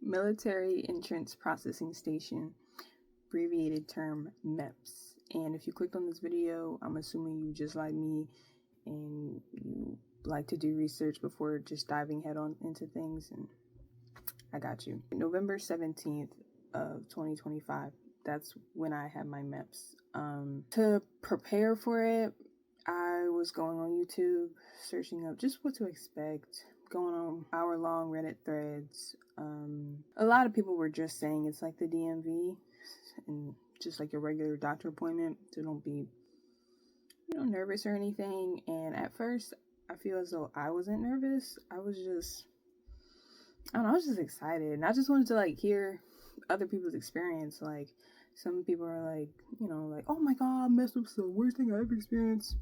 Military Entrance Processing Station, abbreviated term MEPS. And if you clicked on this video, I'm assuming you just like me and you like to do research before just diving head on into things, and I got you. November 17th of 2025, that's when I had my MEPS. To prepare for it, I was going on YouTube, searching up just what to expect, going on hour-long Reddit threads. A lot of people were just saying it's like the DMV and just like your regular doctor appointment, so don't be, nervous or anything. And at first, I feel as though I wasn't nervous. I was just excited, and I just wanted to like hear other people's experience. Like, some people are like, like, oh my god, messed up's the worst thing I ever experienced.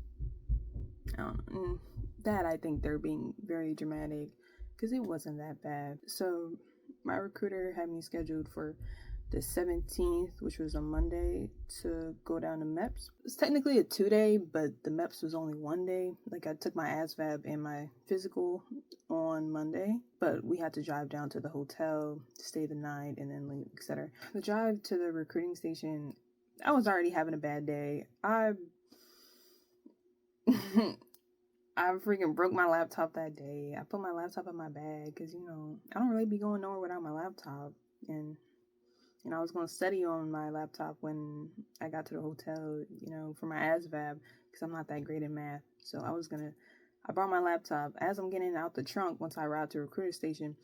That I think they're being very dramatic, because it wasn't that bad. So my recruiter had me scheduled for the 17th, which was a Monday, to go down to MEPS. It's technically a 2-day, but the MEPS was only 1 day. Like, I took my ASVAB and my physical on Monday, but we had to drive down to the hotel, stay the night, and then leave, etc. The drive to the recruiting station, I was already having a bad day. I freaking broke my laptop that day. I put my laptop in my bag because, I don't really be going nowhere without my laptop. And, I was going to study on my laptop when I got to the hotel, for my ASVAB, because I'm not that great in math. So I brought my laptop. As I'm getting out the trunk, once I arrived to the recruiter station,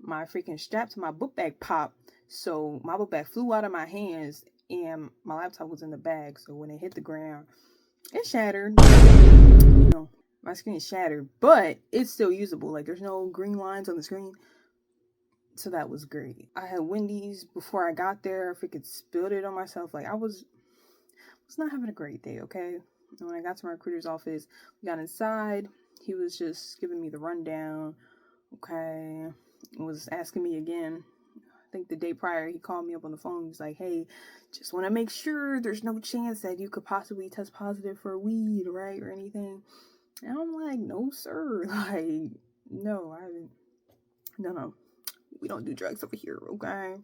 my freaking strap to my book bag popped. So my book bag flew out of my hands and my laptop was in the bag. So when it hit the ground, it shattered. My screen is shattered, but it's still usable. Like, there's no green lines on the screen. So that was great. I had Wendy's before I got there. I freaking spilled it on myself. Like, I was not having a great day, okay? And when I got to my recruiter's office, we got inside. He was just giving me the rundown, okay? He was asking me again. I think the day prior, he called me up on the phone. He was like, hey, just want to make sure there's no chance that you could possibly test positive for weed, right, or anything. And I'm like, no, sir. Like, no, I haven't. No. We don't do drugs over here, okay?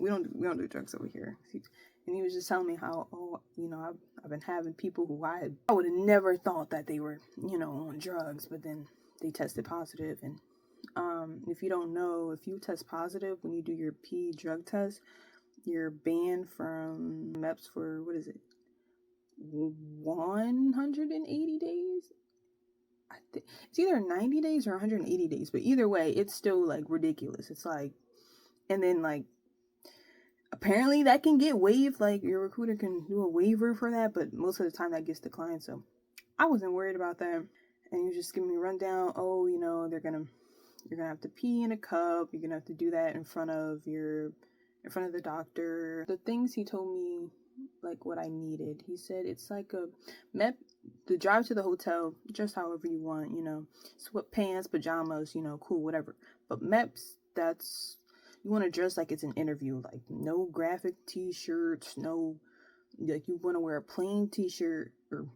We don't do drugs over here. And he was just telling me how, I've been having people who I would have never thought that they were, on drugs, but then they tested positive. And if you don't know, if you test positive when you do your P drug test, you're banned from MEPS for, 180 days? It's either 90 days or 180 days, but either way, it's still like ridiculous. It's like, and then like, apparently that can get waived. Like, your recruiter can do a waiver for that, but most of the time that gets declined. So I wasn't worried about that. And he was just giving me a rundown. Oh, you're gonna have to pee in a cup. You're gonna have to do that in front of the doctor. The things he told me, like what I needed. He said it's like a the drive to the hotel, just however you want, sweatpants, pajamas, cool, whatever. But MEPS, you want to dress like it's an interview, like no graphic t-shirts, no, like you want to wear a plain t-shirt, or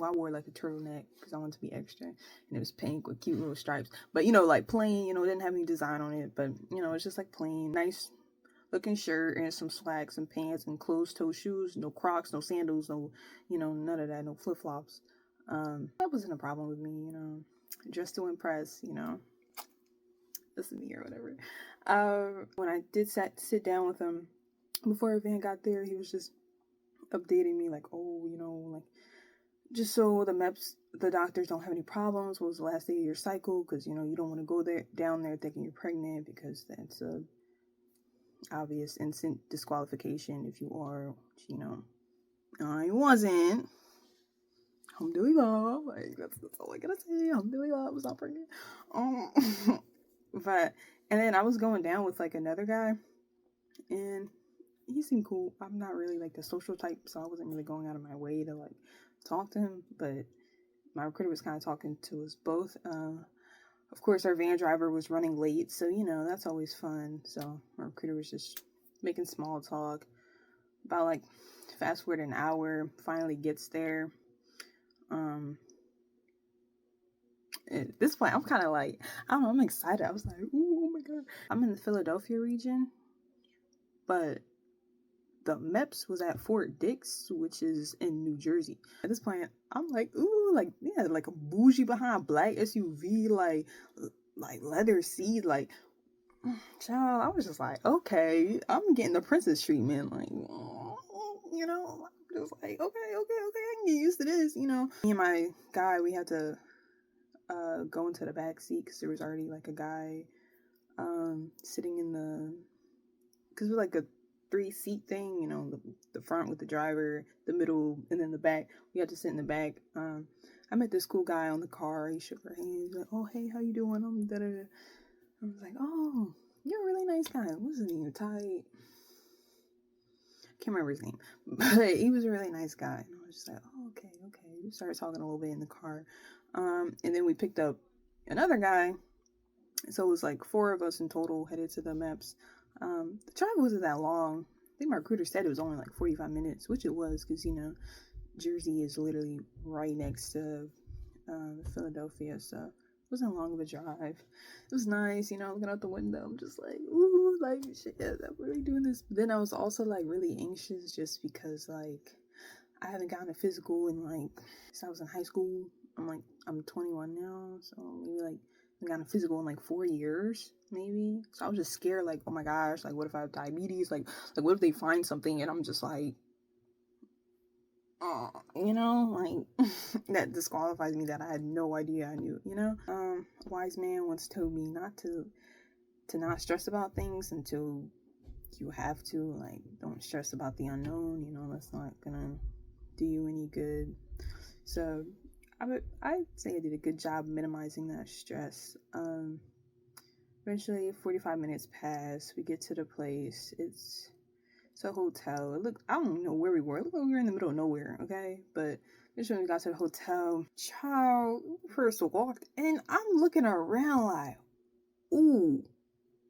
I wore like a turtleneck because I wanted to be extra, and it was pink with cute little stripes, but like plain, it didn't have any design on it, but it's just like plain, nice looking shirt and some slacks and pants and closed-toe shoes, no Crocs, no sandals, no, none of that, no flip-flops. That wasn't a problem with me, just to impress, listen to me or whatever. When I did sit down with him before our van got there, he was just updating me like, oh, like, just so the doctors don't have any problems. What was the last day of your cycle? Because, you don't want to go down there thinking you're pregnant, because that's a obvious instant disqualification if you are, I wasn't. Alhamdulillah. Like, that's all I gotta say. Alhamdulillah, I was not pregnant. But, and then I was going down with like another guy, and he seemed cool. I'm not really like the social type, so I wasn't really going out of my way to like talk to him, but my recruiter was kind of talking to us both. Of course, our van driver was running late, so, that's always fun. So my recruiter was just making small talk. About, like, fast forward an hour, finally gets there. At this point, I'm kind of like, I don't know, I'm excited. I was like, ooh, oh my God. I'm in the Philadelphia region, but the MEPS was at Fort Dix, which is in New Jersey. At this point, I'm like, ooh, like, yeah, like a bougie behind black SUV, like leather seat, like, child, I was just like, okay, I'm getting the princess treatment, like, you know, I'm just like, okay, I can get used to this, you know. Me and my guy, we had to go into the back seat because there was already like a guy sitting in the, because it was like a 3-seat thing, you know, the front with the driver, the middle, and then the back. We had to sit in the back. I met this cool guy on the car. He shook our hands, like, oh, hey, how you doing? I'm da-da-da. I was like, oh, you're a really nice guy. What's his name? Ty. Can't remember his name, but he was a really nice guy. And I was just like, oh, okay. We started talking a little bit in the car. And then we picked up another guy. So it was like 4 of us in total headed to the MEPS. The drive wasn't that long. I think my recruiter said it was only like 45 minutes, which it was, because, you know, Jersey is literally right next to Philadelphia, so it wasn't long of a drive. It was nice, you know, looking out the window. I'm just like, ooh, like, shit, I'm really doing this. But then I was also like really anxious just because, like, I haven't gotten a physical in like, since I was in high school. I'm 21 now, so maybe like I got a physical in like 4 years, maybe. So I was just scared, like, oh my gosh, like, what if I have diabetes? Like what if they find something and I'm just like, oh, you know, like, that disqualifies me, that I had no idea I knew, you know? A wise man once told me not to not stress about things until you have to. Like, don't stress about the unknown, you know, that's not gonna do you any good. So I'd say I did a good job minimizing that stress. Eventually 45 minutes pass, we get to the place. It's a hotel. I don't know where we were. It looked like we were in the middle of nowhere, okay? But just when we got to the hotel, child, first walked in, I'm looking around like, ooh,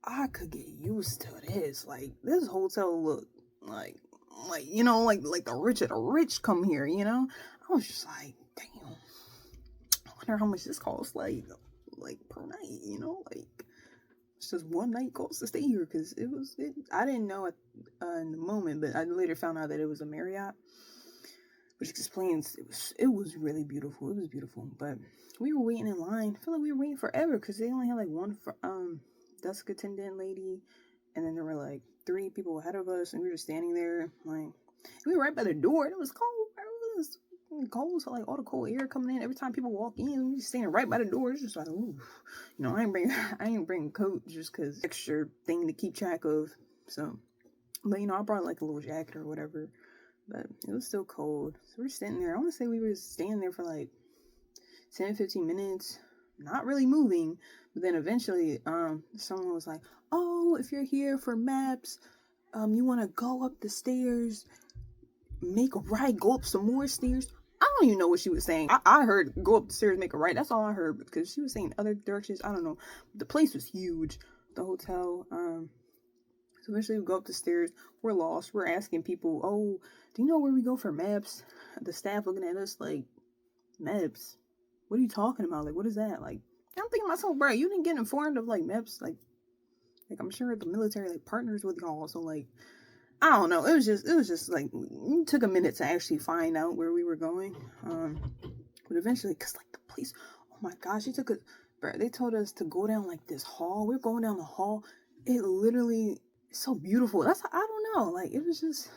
I could get used to this. Like, this hotel looked like, you know, like the rich of the rich come here, you know? I was just like, damn, I wonder how much this costs, like per night, you know? Like, it's just one night cost to stay here, because I didn't know it in the moment, but I later found out that it was a Marriott, which explains it was really beautiful. It was beautiful, but we were waiting in line. I feel like we were waiting forever because they only had like one desk attendant lady, and then there were like 3 people ahead of us, and we were just standing there. Like, we were right by the door, and it was cold. It was cold, so like all the cold air coming in every time people walk in. We were just standing right by the door. It's just like, ooh, you know, I ain't bring a coat just because extra thing to keep track of. So, but you know, I brought like a little jacket or whatever. But it was still cold. So we're sitting there. I want to say we were standing there for like 10, 15 minutes, not really moving. But then eventually, someone was like, oh, if you're here for MEPS, you want to go up the stairs, make a right, go up some more stairs. I don't even know what she was saying. I heard go up the stairs, make a right. That's all I heard, because she was saying other directions. I don't know. The place was huge, the hotel. So eventually we go up the stairs. We're lost. We're asking people, oh, do you know where we go for MEPS? The staff looking at us like, MEPS? What are you talking about? Like, what is that? Like, I'm thinking to myself, bro, you didn't get informed of like MEPS. Like I'm sure the military like partners with y'all. So like, I don't know. It was just like, it took a minute to actually find out where we were going. But eventually, cause like the place, oh my gosh, they told us to go down like this hall. We're going down the hall. It literally, so beautiful. I don't know. Like, it was just,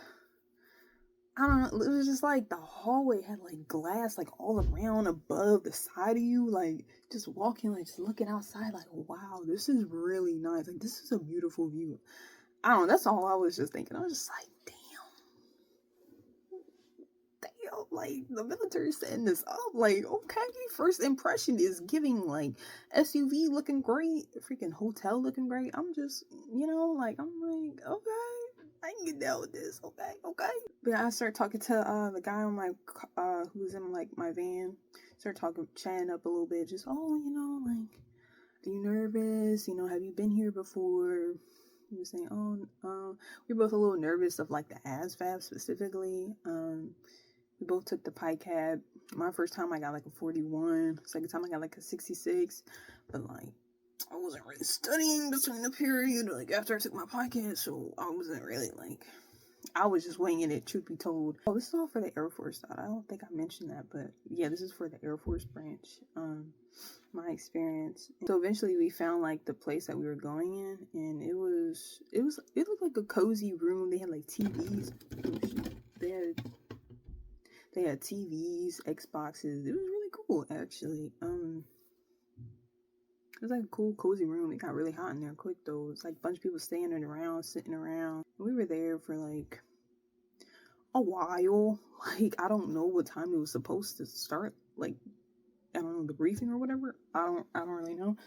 I don't know. It was just like the hallway had like glass like all around, above, the side of you. Like, just walking, like just looking outside, like, wow, this is really nice. Like, this is a beautiful view. I don't know. That's all I was just thinking. I was just like, damn, like, the military setting this up. Like, okay, first impression is giving like SUV looking great, freaking hotel looking great. I'm just, you know, like, I'm like, okay, I can get down with this. Okay. But I started talking to the guy on my who was in like my van. Started chatting up a little bit. Just, oh, you know, like, are you nervous? You know, have you been here before? He was saying, oh, we were both a little nervous of like the ASVAB specifically. We both took the Pi Cab. My first time I got like a 41. Second time I got like a 66. But like, I wasn't really studying between the period, like after I took my Pi Cab, so I wasn't really like, I was just winging it, truth be told. Oh, this is all for the Air Force side. I don't think I mentioned that, but yeah, this is for the Air Force branch. My experience. So eventually we found like the place that we were going in, and it looked like a cozy room. They had like TVs. They had TVs, Xboxes. It was really cool, actually. It was like a cool, cozy room. It got really hot in there quick though. It was like a bunch of people standing around, sitting around. We were there for like a while. Like, I don't know what time it was supposed to start. Like, I don't know, the briefing or whatever. I don't really know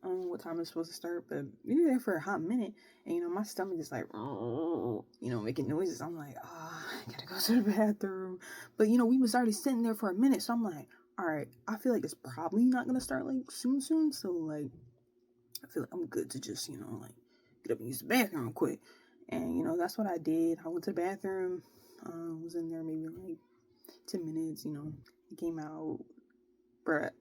what time it's supposed to start, but we were there for a hot minute, and you know, my stomach is like, you know, making noises. I'm like, I gotta go to the bathroom. But you know, we was already sitting there for a minute, so I'm like, all right, I feel like it's probably not gonna start like soon, so like, I feel like I'm good to just, you know, like get up and use the bathroom real quick. And you know, that's what I did. I went to the bathroom, was in there maybe like 10 minutes, you know, came out, bruh.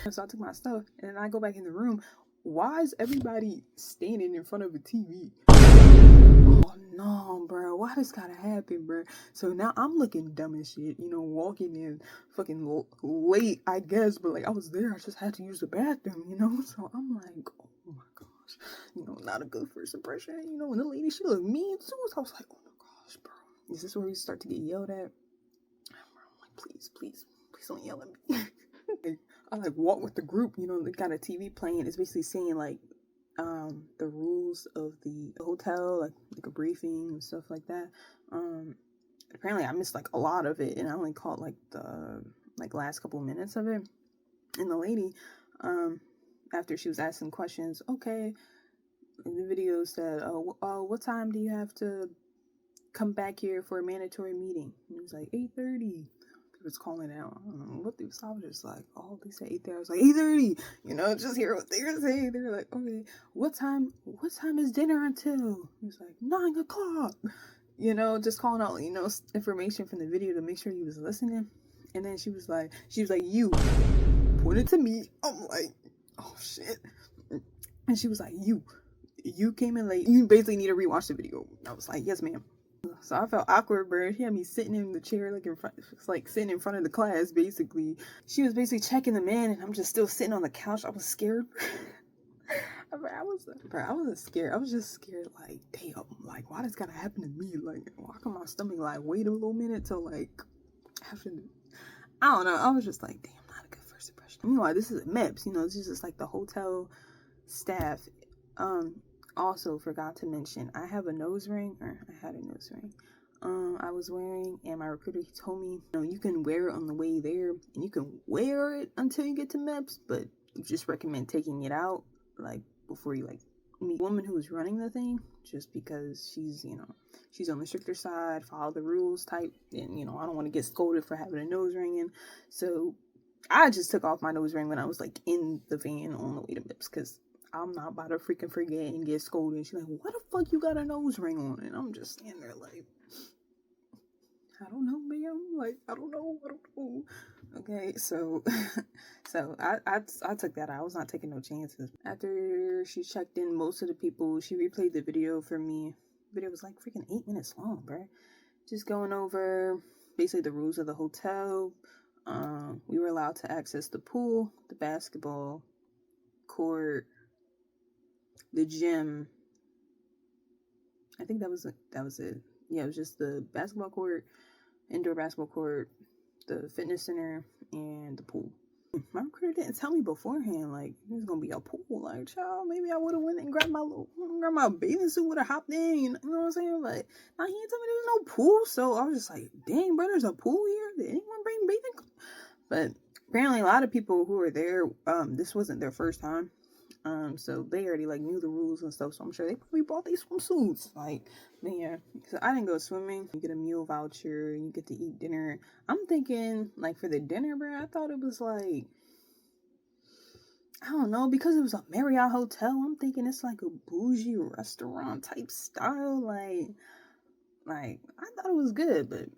So I took my stuff and then I go back in the room. Why is everybody standing in front of a TV? Oh no, bro. Why this gotta happen, bro? So now I'm looking dumb as shit, you know, walking in fucking late, I guess, but like I was there, I just had to use the bathroom, you know? So I'm like, oh my gosh, you know, not a good first impression, you know, and the lady, she looked mean too. So I was like, oh my gosh, bro. Is this where we start to get yelled at? I'm like, please don't yell at me. I like walk with the group, you know, they got a TV playing. It's basically saying like the rules of the hotel, like a briefing and stuff like that. Apparently I missed like a lot of it, and I only caught like the last couple of minutes of it. And the lady, after she was asking questions, okay, the video said, what time do you have to come back here for a mandatory meeting? And it was like 8:30. Was calling out. I don't know what they was. I was just like, oh, they said 8:30. I was like 8:30. You know, just hear what they were saying. They were like, okay, what time is dinner until? He was like 9 o'clock. You know, just calling out, you know, information from the video to make sure he was listening. And then she was like, you pointed to me. I'm like, oh shit. And she was like, you came in late. You basically need to rewatch the video. I was like, yes, ma'am. So I felt awkward, bro. She had me sitting in the chair, like in front, like sitting in front of the class, basically. She was basically checking them in, and I'm just still sitting on the couch. I was scared. I wasn't scared. I was just scared, like, damn, like, why this gotta happen to me? Like, why can my stomach, like, wait a little minute till, like, after the, I don't know. I was just like, damn, not a good first impression. Meanwhile, this is a MEPS, you know, this is just, like, the hotel staff. Also forgot to mention, I had a nose ring. I was wearing, and my recruiter, he told me, you know, you can wear it on the way there, and you can wear it until you get to MEPS, but you just recommend taking it out, like, before you, like, meet the woman who was running the thing, just because she's, you know, she's on the stricter side, follow the rules type, and, you know, I don't want to get scolded for having a nose ring in, so I just took off my nose ring when I was, like, in the van on the way to MEPS, because I'm not about to freaking forget and get scolded. And she's like, why the fuck you got a nose ring on? And I'm just standing there like, I don't know, ma'am. Like, I don't know. Okay, so I took that out. I was not taking no chances. After she checked in most of the people, she replayed the video for me. The video was like freaking 8 minutes long, bro. Just going over basically the rules of the hotel. We were allowed to access the pool, the basketball court, the gym. I think that was it. Yeah, it was just the basketball court, indoor basketball court, the fitness center, and the pool. My recruiter didn't tell me beforehand, like, there's gonna be a pool. Like, child, maybe I would have went and grabbed my bathing suit, would have hopped in, you know what I'm saying? Like, now he didn't tell me there was no pool, so I was just like, dang, bro, there's a pool here? Did anyone bring bathing? But apparently a lot of people who were there, this wasn't their first time. So they already like knew the rules and stuff, so I'm sure they probably bought these swimsuits. Like, but yeah, so I didn't go swimming. You get a meal voucher, you get to eat dinner. I'm thinking, like, for the dinner, bro, I thought it was like, I don't know, because it was a Marriott hotel, I'm thinking it's like a bougie restaurant type style. Like I thought it was good, but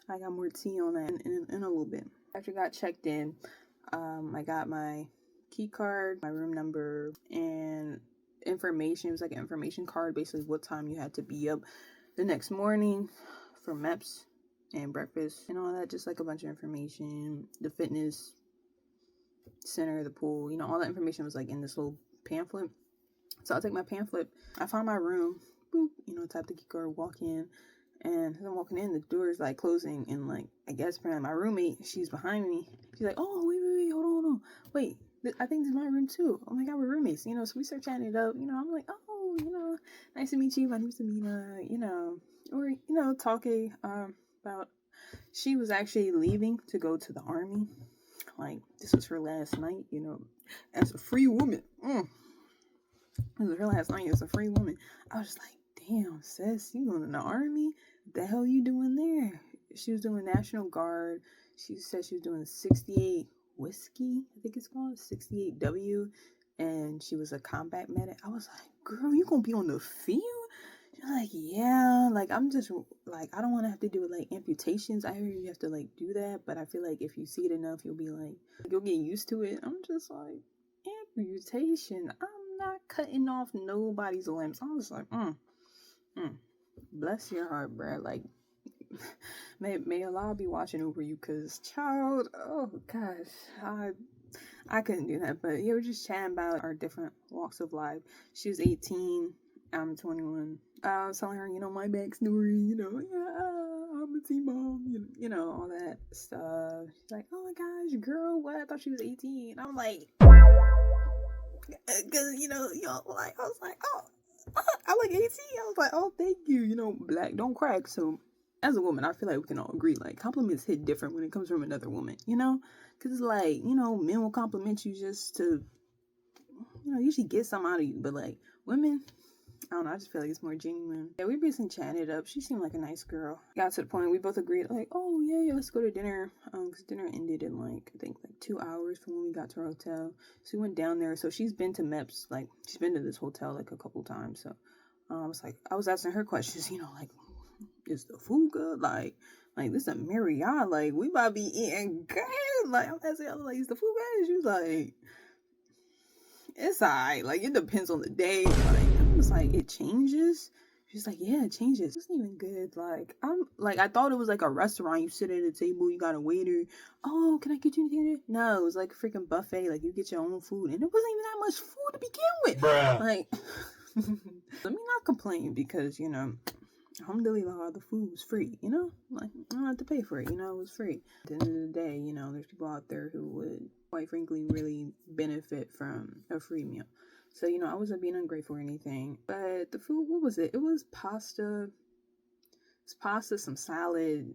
I got more tea on that in a little bit. After I got checked in, I got my key card, my room number, and information. It was like an information card, basically what time you had to be up the next morning for MEPS and breakfast and all that. Just like a bunch of information, the fitness center, the pool, you know, all that information was like in this little pamphlet. So I'll take my pamphlet. I found my room, boop, you know, tap the key card, walk in. And as I'm walking in, the door is like closing, and like I guess apparently my roommate, she's behind me. She's like, "Oh, wait, hold on, wait, I think this is my room too. Oh my God, we're roommates, you know." So we start chatting it up, you know. I'm like, "Oh, you know, nice to meet you. My name's Amina, you know," or you know, talking about. She was actually leaving to go to the army. Like this was her last night, you know, as a free woman. This was her last night as a free woman. I was just like, damn, sis, you going in the army? What the hell you doing there? She was doing National Guard. She said she was doing 68 whiskey, I think it's called, 68W, and she was a combat medic. I was like, girl, you gonna be on the field? She's like, yeah, like I'm just like, I don't want to have to do like amputations. I heard you have to like do that, but I feel like if you see it enough, you'll be like, you'll get used to it. I'm just like, amputation? I'm not cutting off nobody's limbs. I was like, bless your heart, bruh. Like, may Allah be watching over you, cause child, oh gosh, I couldn't do that. But yeah, we're just chatting about our different walks of life. She was 18, I'm 21. I was telling her, you know, my backstory, you know, yeah, I'm a teen mom, you know, all that stuff. She's like, oh my gosh, girl, what? I thought she was 18. I'm like, cause you know, like I was like, oh, I like 18. I was like, oh, thank you. You know, black don't crack. So as a woman, I feel like we can all agree, like compliments hit different when it comes from another woman, you know, because like, you know, men will compliment you just to, you know, usually get something out of you, but like women, I don't know, I just feel like it's more genuine. Yeah, we basically chatted it up. She seemed like a nice girl. Got to the point we both agreed, like, oh yeah, let's go to dinner. Because dinner ended in like, I think like 2 hours from when we got to our hotel. So we went down there. So she's been to MEPS, like she's been to this hotel like a couple times. So I was asking her questions, you know, like, is the food good? Like this is a Marriott, like we about to be eating good. Like I'm asking her, like, is the food good? She was like, it's alright. Like it depends on the day. Like I was like, it changes. She's like, yeah, it changes. It's not even good. Like I thought it was like a restaurant. You sit at a table, you got a waiter. Oh, can I get you anything? No, it was like a freaking buffet. Like you get your own food, and it wasn't even that much food to begin with. Bruh. Like, let me not complain, because you know, alhamdulillah, the food was free. You know, like I don't have to pay for it. You know, it was free. At the end of the day, you know, there's people out there who would, quite frankly, really benefit from a free meal. So, you know, I wasn't being ungrateful or anything. But the food, what was it? It was pasta. It's pasta, some salad,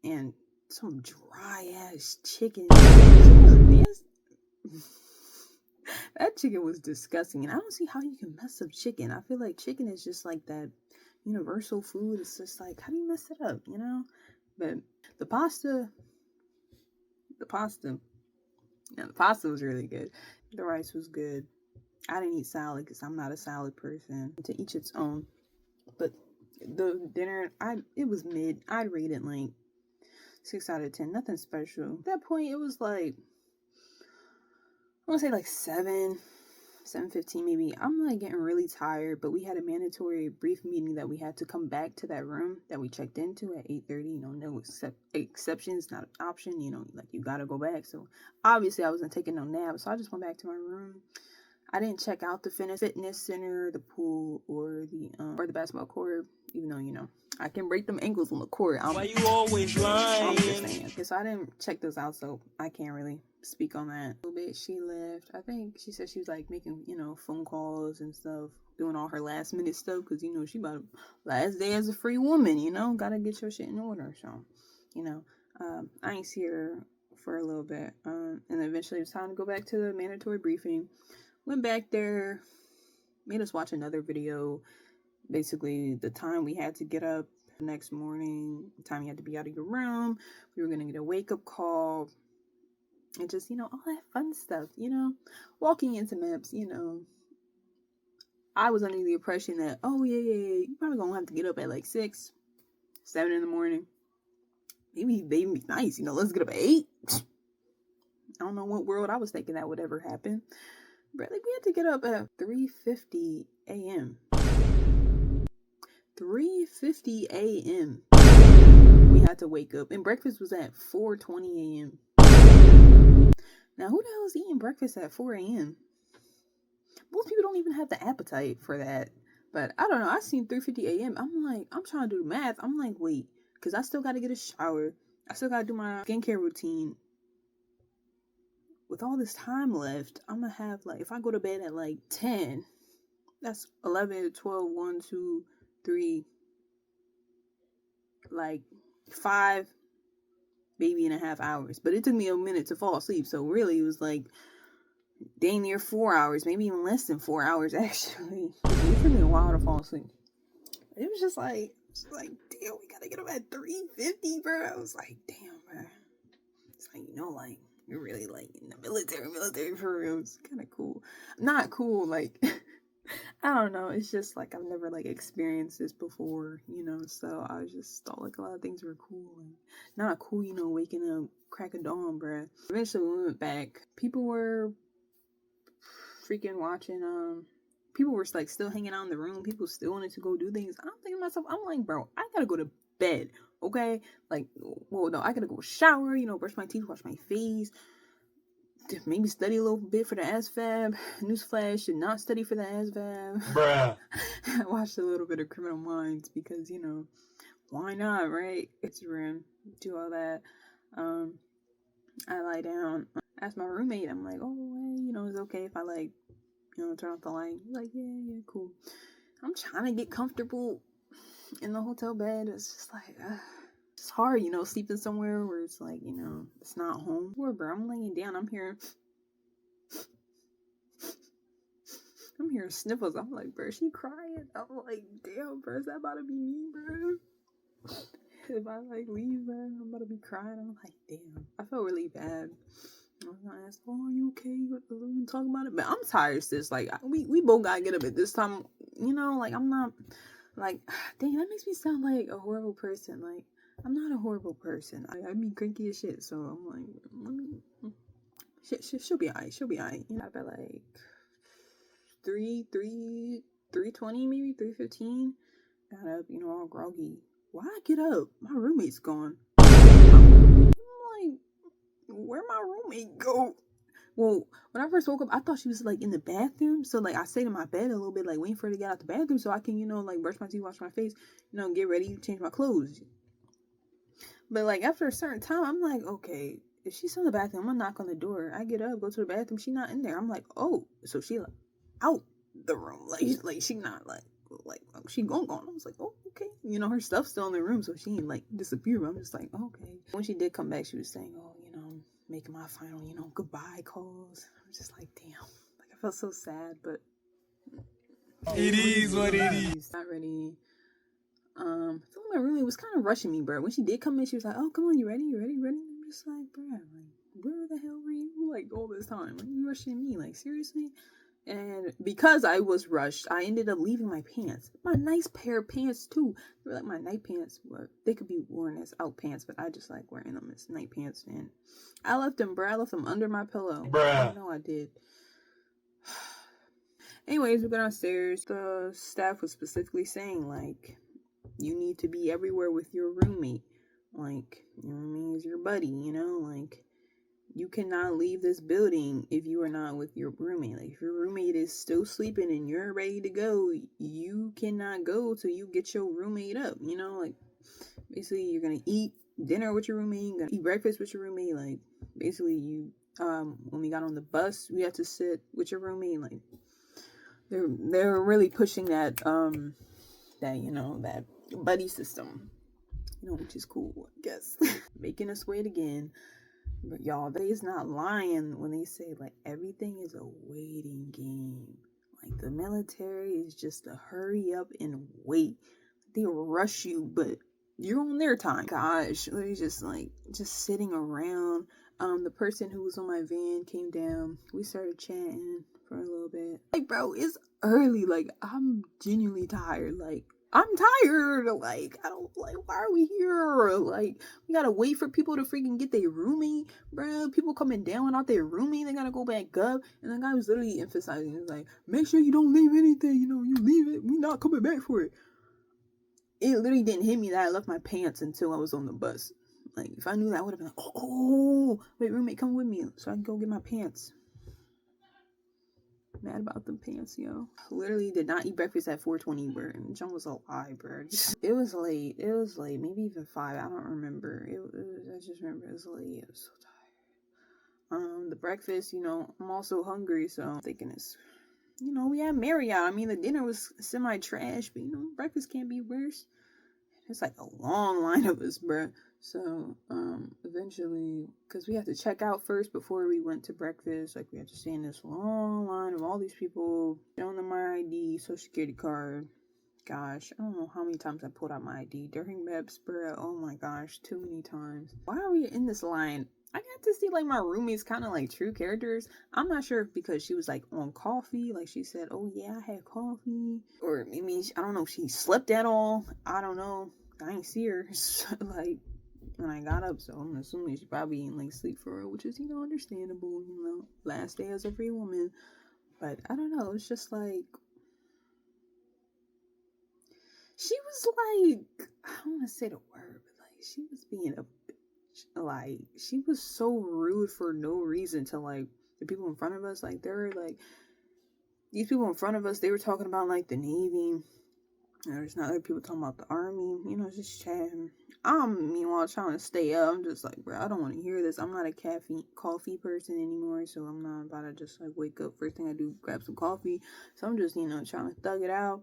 and some dry ass chicken. That chicken was disgusting. And I don't see how you can mess up chicken. I feel like chicken is just like that universal food. It's just like, how do you mess it up, you know? But the pasta was really good. The rice was good. I didn't eat salad because I'm not a salad person. To each its own. But the dinner, it was mid. I'd rate it like 6 out of 10. Nothing special. At that point, it was like, I want to say like 7:15 maybe. I'm like getting really tired, but we had a mandatory brief meeting that we had to come back to that room that we checked into at 8:30. You know, no exceptions, not an option. You know, like you gotta go back. So obviously I wasn't taking no nap, so I just went back to my room. I didn't check out the fitness center, the pool, or the basketball court, even though, you know, I can break them ankles on the court. Why you always lying? I'm just saying. Okay, so I didn't check those out, so I can't really speak on that. A little bit, she left. I think she said she was like making, you know, phone calls and stuff, doing all her last minute stuff, because, you know, she about last day as a free woman, you know, gotta get your shit in order. So, you know, I ain't see her for a little bit, and eventually it was time to go back to the mandatory briefing. Went back there, made us watch another video. Basically, the time we had to get up the next morning, the time you had to be out of your room, we were going to get a wake-up call, and just, you know, all that fun stuff, you know. Walking into MEPS, you know, I was under the impression that, oh, yeah, you're probably going to have to get up at like 6, 7 in the morning. maybe they'd be nice, let's get up at 8. I don't know what world I was thinking that would ever happen. But like, we had to get up at 3:50 a.m. 3:50 a.m. We had to wake up, and breakfast was at 4:20 a.m. Now, who the hell is eating breakfast at 4 a.m.? Most people don't even have the appetite for that. But I don't know. I seen 3:50 a.m. I'm like, I'm trying to do the math. I'm like, wait, because I still got to get a shower. I still got to do my skincare routine. With all this time left, I'm going to have, like, if I go to bed at, like, 10, that's 11, 12, 1, 2, 3, like, 5, maybe and a half hours. But it took me a minute to fall asleep. So really, it was, like, dang near 4 hours, maybe even less than 4 hours, actually. It took me a while to fall asleep. It was just like, damn, we got to get up at 3:50, bro. I was like, damn, bro. It's like, like, you're really, like, in the military for real. It's kind of cool. Not cool, like, I don't know. It's just, like, I've never, like, experienced this before, so I just thought, like, a lot of things were cool. And not cool, waking up, crack of dawn, bruh. Eventually, we went back. People were freaking watching, people were, like, still hanging out in the room. People still wanted to go do things. I'm thinking to myself, I'm like, bro, I gotta go to bed. Okay, like, well, no, I gotta go shower, brush my teeth, wash my face, maybe study a little bit for the ASVAB. Newsflash, did not study for the ASVAB. Bruh. I watched a little bit of Criminal Minds because, why not, right? It's room, do all that. I lie down, ask my roommate, I'm like, oh, hey, it's okay if I, like, turn off the light. He's like, yeah, cool. I'm trying to get comfortable in the hotel bed. It's just like, it's hard, sleeping somewhere where it's like, it's not home. Poor bro, I'm laying down. I'm hearing sniffles. I'm like, bro, she crying. I'm like, damn, bro, is that about to be me, bro? If I, like, leave, bro, I'm about to be crying. I'm like, damn. I felt really bad. I was gonna ask, oh, are you okay? You talk about it? But I'm tired, sis. Like, we both gotta get up at this time. Like, I'm not, like, dang, that makes me sound like a horrible person. Like, I'm not a horrible person. I be cranky as shit. So I'm like, she'll be alright. She'll be alright. I've been like 3:20, maybe 3:15. Got up, all groggy. Why I get up? My roommate's gone. I'm like, where my roommate go? Well, when I first woke up, I thought she was, like, in the bathroom. So, like, I stayed in my bed a little bit, like, waiting for her to get out the bathroom so I can, like, brush my teeth, wash my face, get ready, change my clothes. But, like, after a certain time, I'm like, okay, if she's in the bathroom, I'm gonna knock on the door. I get up, go to the bathroom, she not in there. I'm like, oh, so she, like, out the room. Like she not, like she gone. I was like, oh, okay. Her stuff's still in the room, so she ain't, like, disappeared. I'm just like, okay. When she did come back, she was saying, oh, making my final, goodbye calls. I'm just like, damn. Like, I felt so sad, but It is what it is. Not ready. I feel like my roommate was kind of rushing me, bro. When she did come in, she was like, oh, come on, you ready? I'm just like, bro, like, where the hell were you, like, all this time? Like, you rushing me? Like, seriously? And because I was rushed, I ended up leaving my pants. My nice pair of pants, too. They were like my night pants. They could be worn as out pants, but I just like wearing them as night pants. And I left them, bro. I left them under my pillow. Bruh. I know I did. Anyways, we got downstairs. The staff was specifically saying, like, you need to be everywhere with your roommate. Like, you know what I mean? It's your buddy, like, you cannot leave this building if you are not with your roommate. Like, if your roommate is still sleeping and you're ready to go, you cannot go till you get your roommate up. Like, basically, you're gonna eat dinner with your roommate, you're gonna eat breakfast with your roommate. Like, basically, you when we got on the bus, we had to sit with your roommate. Like, they're really pushing that that buddy system, which is cool, I guess. Making us wait again. But y'all, they is not lying when they say, like, everything is a waiting game. Like, the military is just a hurry up and wait. They rush you, but you're on their time. Gosh, they're just sitting around. The person who was on my van came down. We started chatting for a little bit. Like, bro, it's early. Like, I'm genuinely tired. Like, I'm tired. Like, I don't, like, why are we here? Like, we gotta wait for people to freaking get their roomie, bro. People coming down without their roomie, they gotta go back up. And the guy was literally emphasizing, he was like, make sure you don't leave anything, you know, you leave it, we not coming back for it. It literally didn't hit me that I left my pants until I was on the bus. Like, if I knew that, I would have been like, oh, wait, roommate, come with me so I can go get my pants. Mad about them pants, yo. Literally did not eat breakfast at 4:20, bro. And John was a lie, bro. It was late. Maybe even 5. I don't remember. I just remember it was late. I was so tired. The breakfast, you know, I'm also hungry, so I'm thinking it's, you know, we had Marriott. I mean, the dinner was semi-trash, but, you know, breakfast can't be worse. It's like a long line of us, bro. So, eventually, because we had to check out first before we went to breakfast, like, we had to stay in this long line of all these people, showing them my ID, social security card. Gosh, I don't know how many times I pulled out my ID during MEPS, bro. Oh my gosh, too many times. Why are we in this line? I got to see, like, my roommates kind of, like, true characters. I'm not sure if because she was, like, on coffee, like, she said, oh, yeah, I had coffee. Or maybe, I don't know if she slept at all. I don't know. I ain't see her, like, when I got up, so I'm assuming she probably ain't, like, sleep for her, which is, you know, understandable, you know, last day as a free woman. But, I don't know, it's just, like, she was, like, I don't want to say the word, but, like, she was being a bitch. Like, she was so rude for no reason to, like, the people in front of us. Like, they were, like, these people in front of us, they were talking about, like, the Navy. There's not other people talking about the Army, you know, just chatting. I'm, meanwhile, trying to stay up. I'm just like, bro, I don't want to hear this. I'm not a coffee person anymore, so I'm not about to just, like, wake up. First thing I do, grab some coffee. So I'm just, you know, trying to thug it out.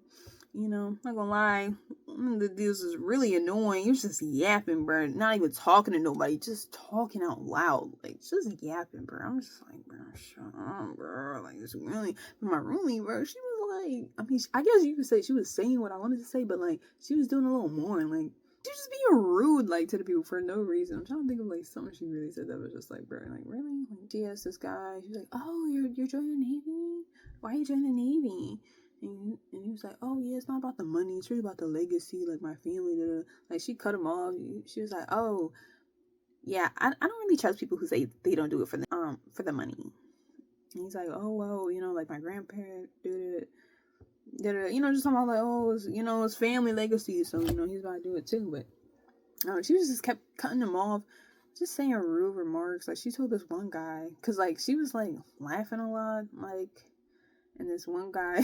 You know, not gonna lie, one of the dudes is really annoying. He was just yapping, bro. Not even talking to nobody, just talking out loud. Like, just yapping, bro. I'm just like, bro, shut up, bro. Like, it's really, my roomie, bro, she was like, I mean, I guess you could say she was saying what I wanted to say, but, like, she was doing a little more, and, like, she was just being rude, like, to the people for no reason. I'm trying to think of, like, something she really said that was just like, bro, like, really? Like, she asked this guy, she was like, oh, you're joining the Navy? Why are you joining the Navy? And he was like, oh, yeah, it's not about the money. It's really about the legacy, like, my family. Like, she cut him off. She was like, oh, yeah, I don't really trust people who say they don't do it for the money. And he's like, oh, well, you know, like, my grandparent did it. You know, just talking about, like, oh, it's, you know, it's family legacy. So, you know, he's about to do it, too. But she just kept cutting him off. Just saying rude remarks. Like, she told this one guy, because, like, she was, like, laughing a lot, like... And this one guy,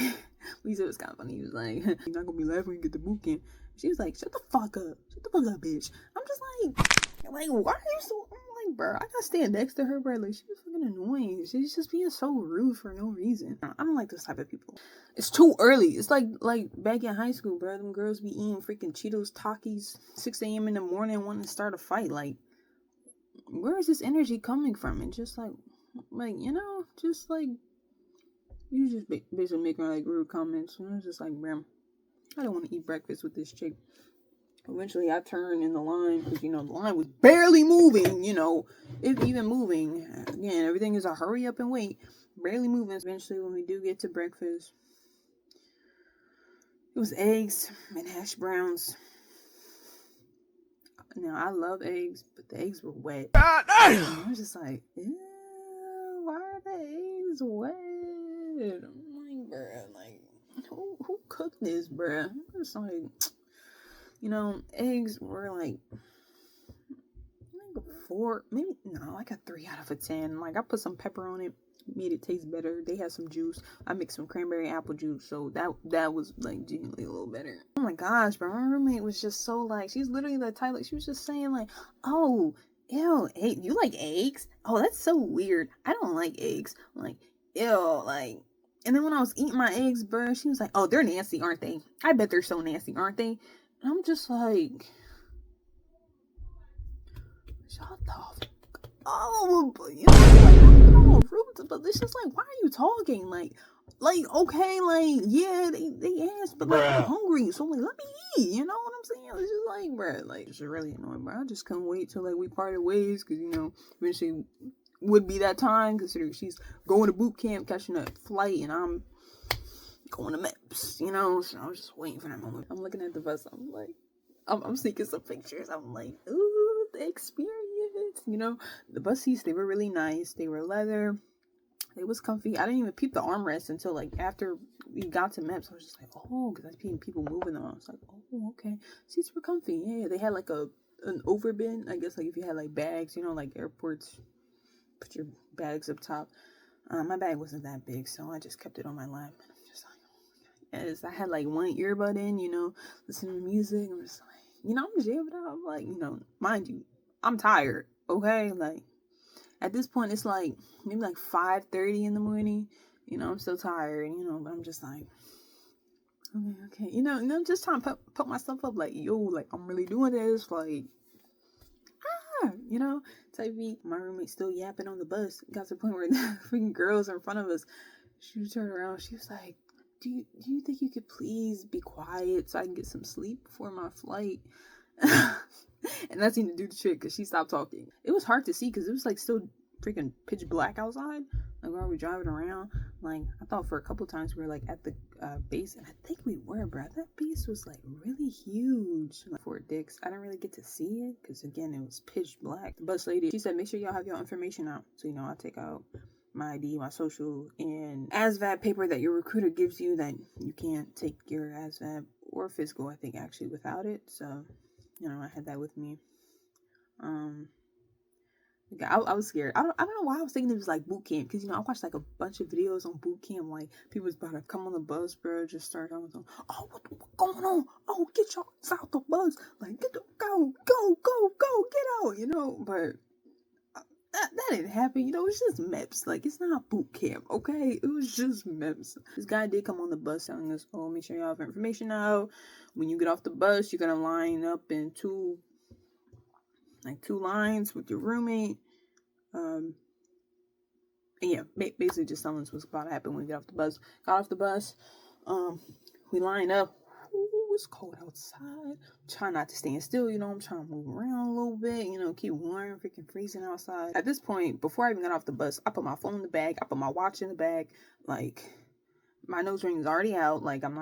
we said it was kind of funny. He was like, you're not gonna be laughing when you get to boot camp. She was like, shut the fuck up. Shut the fuck up, bitch. I'm just like, why are you so, I'm like, bro, I gotta stand next to her, bro. Like, she was fucking annoying. She's just being so rude for no reason. I don't like this type of people. It's too early. It's like back in high school, bro. Them girls be eating freaking Cheetos, Takis, 6 a.m. in the morning wanting to start a fight. Like, where is this energy coming from? And just like, you know, just like, you just basically making, like, rude comments. And I was just like, bro, I don't want to eat breakfast with this chick. Eventually, I turned in the line because, you know, the line was barely moving, you know, if even moving. Again, everything is a hurry up and wait. Barely moving. Eventually, when we do get to breakfast, it was eggs and hash browns. Now, I love eggs, but the eggs were wet. I was just like, ew, why are the eggs wet? I'm like, bruh, like, who cooked this, bruh? It's like, you know, eggs were like 4, maybe, no, like a 3 out of a 10. Like, I put some pepper on it, made it taste better. They had some juice. I mixed some cranberry apple juice, so that was, like, genuinely a little better. Oh my gosh, bro, my roommate was just so, like, she's literally the type, like, she was just saying, like, oh, ew, hey, you like eggs? Oh, that's so weird. I don't like eggs. I'm like, ew, like, and then when I was eating my eggs, bro, she was like, oh, they're nasty, aren't they? I bet they're so nasty, aren't they? And I'm just like, shut the fuck up. You know, like, not even all rude, but it's just like, why are you talking? Like, okay, like, yeah, they asked, but, like, I'm hungry, so, like, let me eat, you know what I'm saying? It's just like, bro, like, it's really annoying, bro. I just couldn't wait till, like, we parted ways, because, you know, eventually would be that time, considering she's going to boot camp, catching a flight, and going to MEPS, you know? So I was just waiting for that moment. I'm looking at the bus. I'm like, I'm seeing some pictures. I'm like, ooh, the experience, you know? The bus seats, they were really nice. They were leather. It was comfy. I didn't even peep the armrest until like after we got to MEPS. I was just like, oh, because I seen people moving them. I was like, oh, okay. Seats were comfy. Yeah, they had like an overbin. I guess like if you had like bags, you know, like airports, put your bags up top. My bag wasn't that big, so I just kept it on my lap. And I'm just like, oh my God. Yes, I had like one earbud in, you know, listening to music. I'm just like, you know, I'm jamming out. I'm like, you know, mind you, I'm tired. Okay, like. At this point, it's like maybe like 5:30 in the morning. You know, I'm still tired. You know, but I'm just like, okay. You know, I'm just trying to put myself up. Like, yo, like I'm really doing this. Like, you know, type B. My roommate still yapping on the bus. Got to the point where the freaking girls in front of us. She turned around. She was like, "Do you think you could please be quiet so I can get some sleep before my flight?" And that seemed to do the trick because she stopped talking. It was hard to see because it was like still freaking pitch black outside. Like while we were driving around, like I thought for a couple times we were like at the base, and I think we were, bro. That base was like really huge. Like, Fort Dix, I didn't really get to see it because again it was pitch black. The bus lady, she said, make sure y'all have your information out. So you know, I take out my ID, my social, and ASVAB paper that your recruiter gives you that you can't take your ASVAB or physical, I think, actually without it. So, you know, I had that with me. I was scared. I don't know why I was thinking it was like boot camp, because you know I watched like a bunch of videos on boot camp, like people was about to come on the bus, bro, just start on them. Oh, what going on? Oh, get y'all out the bus, like get the go, get out, you know. But that didn't happen, you know. It's just MEPS, like it's not boot camp, okay? It was just MEPS. This guy did come on the bus telling us, oh, make sure y'all have information out. When you get off the bus, you're gonna line up in two lines with your roommate. And yeah, basically just telling us what's about to happen when we get off the bus. Got off the bus. We line up. Ooh, it's cold outside. Try not to stand still, you know. I'm trying to move around a little bit, you know, keep warm, freaking freezing outside. At this point, before I even got off the bus, I put my phone in the bag. I put my watch in the bag. Like, my nose ring is already out. Like, I'm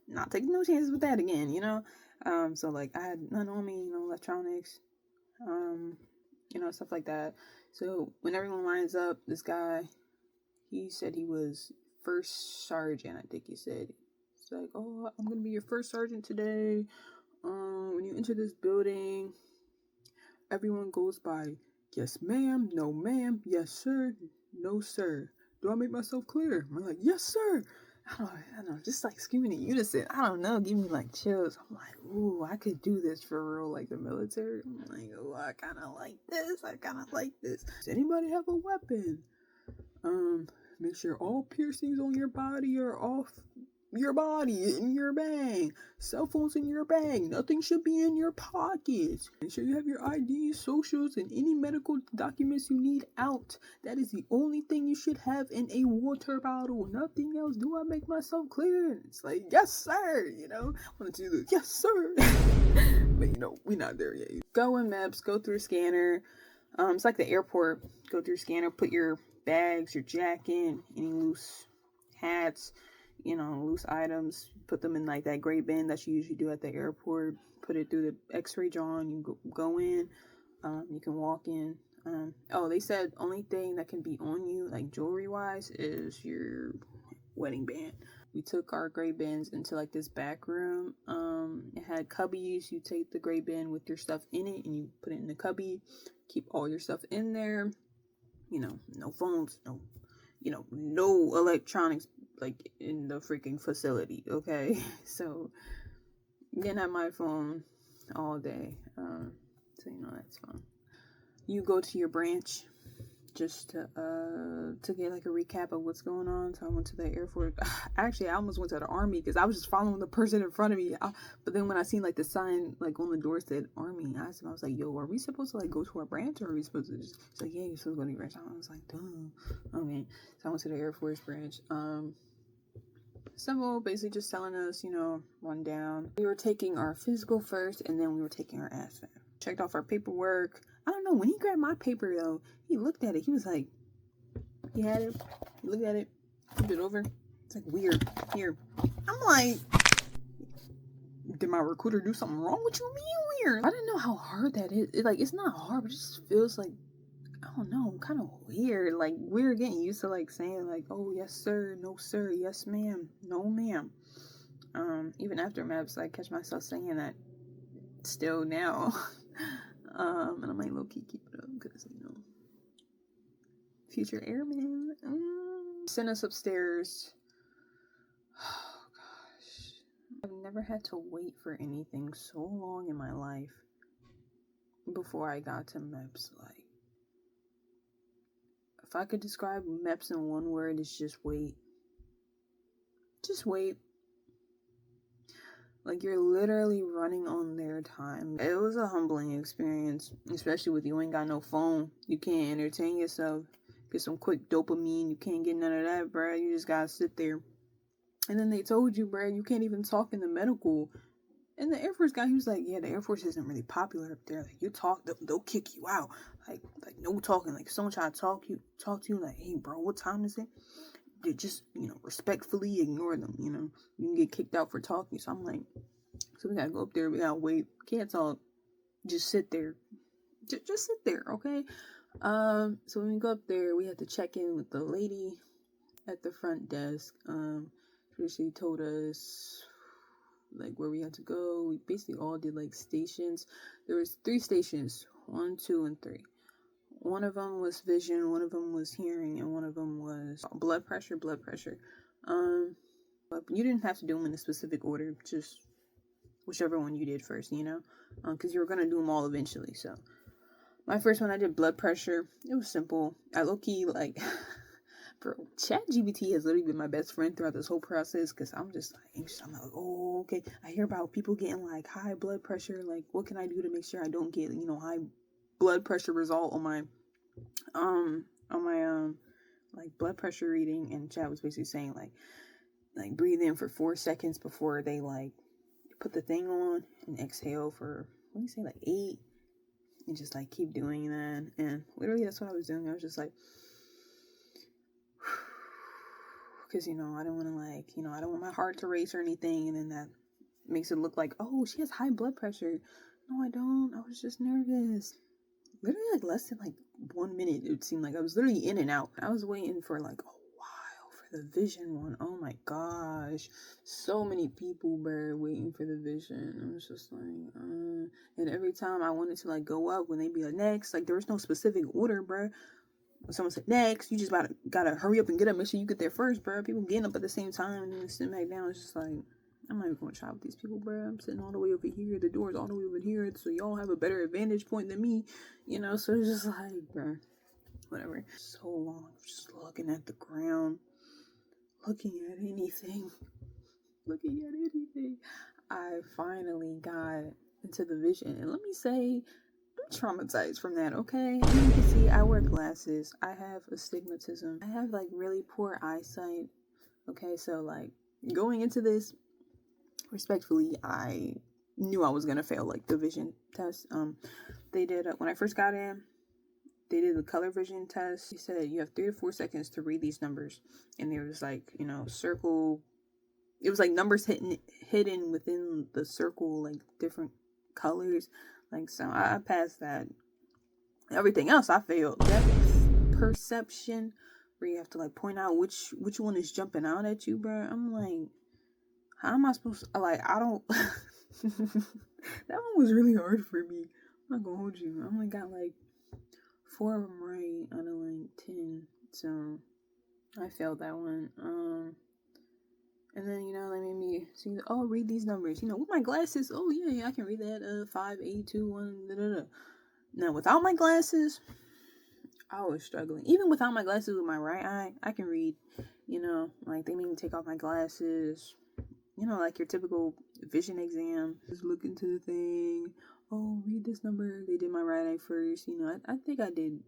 not taking no chances with that again, you know. So like I had none on me, you know, electronics, you know, stuff like that. So when everyone lines up, this guy, he said he was first sergeant. I think he said, it's like, oh, I'm gonna be your first sergeant today. When you enter this building, everyone goes by yes ma'am, no ma'am, yes sir, no sir. Do I make myself clear? I'm like, yes sir. I don't know, just like screaming in unison. I don't know, give me like chills. I'm like, ooh, I could do this for real, like the military. I'm like, oh, I kind of like this. Does anybody have a weapon? Make sure all piercings on your body are off your body, in your bag. Cell phones in your bag. Nothing should be in your pockets. Make sure you have your IDs, socials, and any medical documents you need out. That is the only thing you should have in a water bottle. Nothing else. Do I make myself clear? It's like, yes, sir. You know, I want to do this. Yes, sir. But you know, we're not there yet. Go in MEPS. Go through scanner. It's like the airport. Go through scanner. Put your bags, your jacket, any loose hats, you know, loose items, put them in like that gray bin that you usually do at the airport. Put it through the x-ray John. You go in. You can walk in. They said only thing that can be on you, like jewelry wise, is your wedding band. We took our gray bins into like this back room. It had cubbies. You take the gray bin with your stuff in it and you put it in the cubby. Keep all your stuff in there. You know, no phones, no electronics like in the freaking facility, okay? So didn't have my phone all day. So you know that's fun. You go to your branch just to get like a recap of what's going on. So I went to the Air Force. Actually, I almost went to the Army because I was just following the person in front of me. But then when I seen like the sign like on the door said Army, I asked him, I was like, yo, are we supposed to like go to our branch, or are we supposed to just? He's like, yeah, you're supposed to go to your branch. I was like, duh. Okay. So I went to the Air Force branch. Simple, basically just telling us, you know, rundown. We were taking our physical first, and then we were taking our ASVAB. Checked off our paperwork. I don't know, when he grabbed my paper though, he looked at it. He was like, he had it. He looked at it, flipped it over, It's like weird. Here. I'm like, did my recruiter do something wrong? What you mean weird? I didn't know how hard that is. It's not hard, but it just feels like, I don't know, kind of weird. Like, we're getting used to, like, saying, like, oh, yes, sir, no, sir, yes, ma'am, no, ma'am. Even after MEPS, I catch myself saying that still now. And I might low-key keep it up because, future airman. Send us upstairs. Oh, gosh. I've never had to wait for anything so long in my life before I got to MEPS. Like, if I could describe MEPS in one word, it's just wait. Just wait. Like, you're literally running on their time. It was a humbling experience, especially with you ain't got no phone. You can't entertain yourself, get some quick dopamine. You can't get none of that, bruh. You just gotta sit there. And then they told you, bruh, you can't even talk in the medical. And the Air Force guy, he was like, yeah, the Air Force isn't really popular up there. Like, you talk, they'll kick you out. Like no talking. Like, if someone try to talk to you, like, hey, bro, what time is it? They just, respectfully ignore them, You can get kicked out for talking. So I'm like, so we gotta go up there, we gotta wait. Can't talk. Just sit there. Just sit there, okay? So when we go up there, we had to check in with the lady at the front desk. She told us, like, where we had to go. We basically all did, like, stations. There was 3 stations, 1, 2, and 3. One of them was vision, one of them was hearing, and one of them was blood pressure. But you didn't have to do them in a specific order, just whichever one you did first, because you were going to do them all eventually. So my first one, I did blood pressure. It was simple. I low-key, like, bro, ChatGPT has literally been my best friend throughout this whole process, because I'm just like anxious. I'm like, oh, okay. I hear about people getting, like, high blood pressure. Like, what can I do to make sure I don't get, high blood pressure result on my like blood pressure reading? And chat was basically saying like breathe in for 4 seconds before they like put the thing on, and exhale for, what do you say, like 8, and just like keep doing that. And literally that's what I was doing. I was just like, because I don't want to I don't want my heart to race or anything, and then that makes it look like, oh, she has high blood pressure. No, I don't. I was just nervous. Literally, like, less than, like, 1 minute, it seemed like. I was literally in and out. I was waiting for, like, a while for the vision one. Oh, my gosh. So many people, bro, waiting for the vision. I was just like, And every time I wanted to, like, go up, when they'd be like, next, like, there was no specific order, bro. When someone said, next, you just gotta hurry up and get up. Make sure you get there first, bro. People getting up at the same time and then sitting back down. It's just like, I'm not even going to try with these people, bro. I'm sitting all the way over here. The door's all the way over here. So y'all have a better vantage point than me. So it's just like, bro, whatever. So long. Just looking at the ground. Looking at anything. I finally got into the vision. And let me say, I'm traumatized from that, okay? And you can see I wear glasses. I have astigmatism. I have, like, really poor eyesight. Okay, so, like, going into this, respectfully, I knew I was gonna fail, like, the vision test. They did, when I first got in, they did the color vision test. He said you have 3 to 4 seconds to read these numbers, and there was, like, circle. It was like numbers hidden within the circle, like different colors. Like, so I passed that. Everything else I failed. Depth perception, where you have to, like, point out which one is jumping out at you, bro. I'm like, how am I supposed to, like, I don't. That one was really hard for me. I'm not gonna hold you. I only got like 4 of them right out of like 10. So I failed that one. And then, they made me see, oh, read these numbers. With my glasses, oh, yeah, I can read that. 5, 8, 2, 1, da, da, da. Now, without my glasses, I was struggling. Even without my glasses, with my right eye, I can read. Like, they made me take off my glasses. Like your typical vision exam. Just look into the thing. Oh, read this number. They did my right eye first. I think I did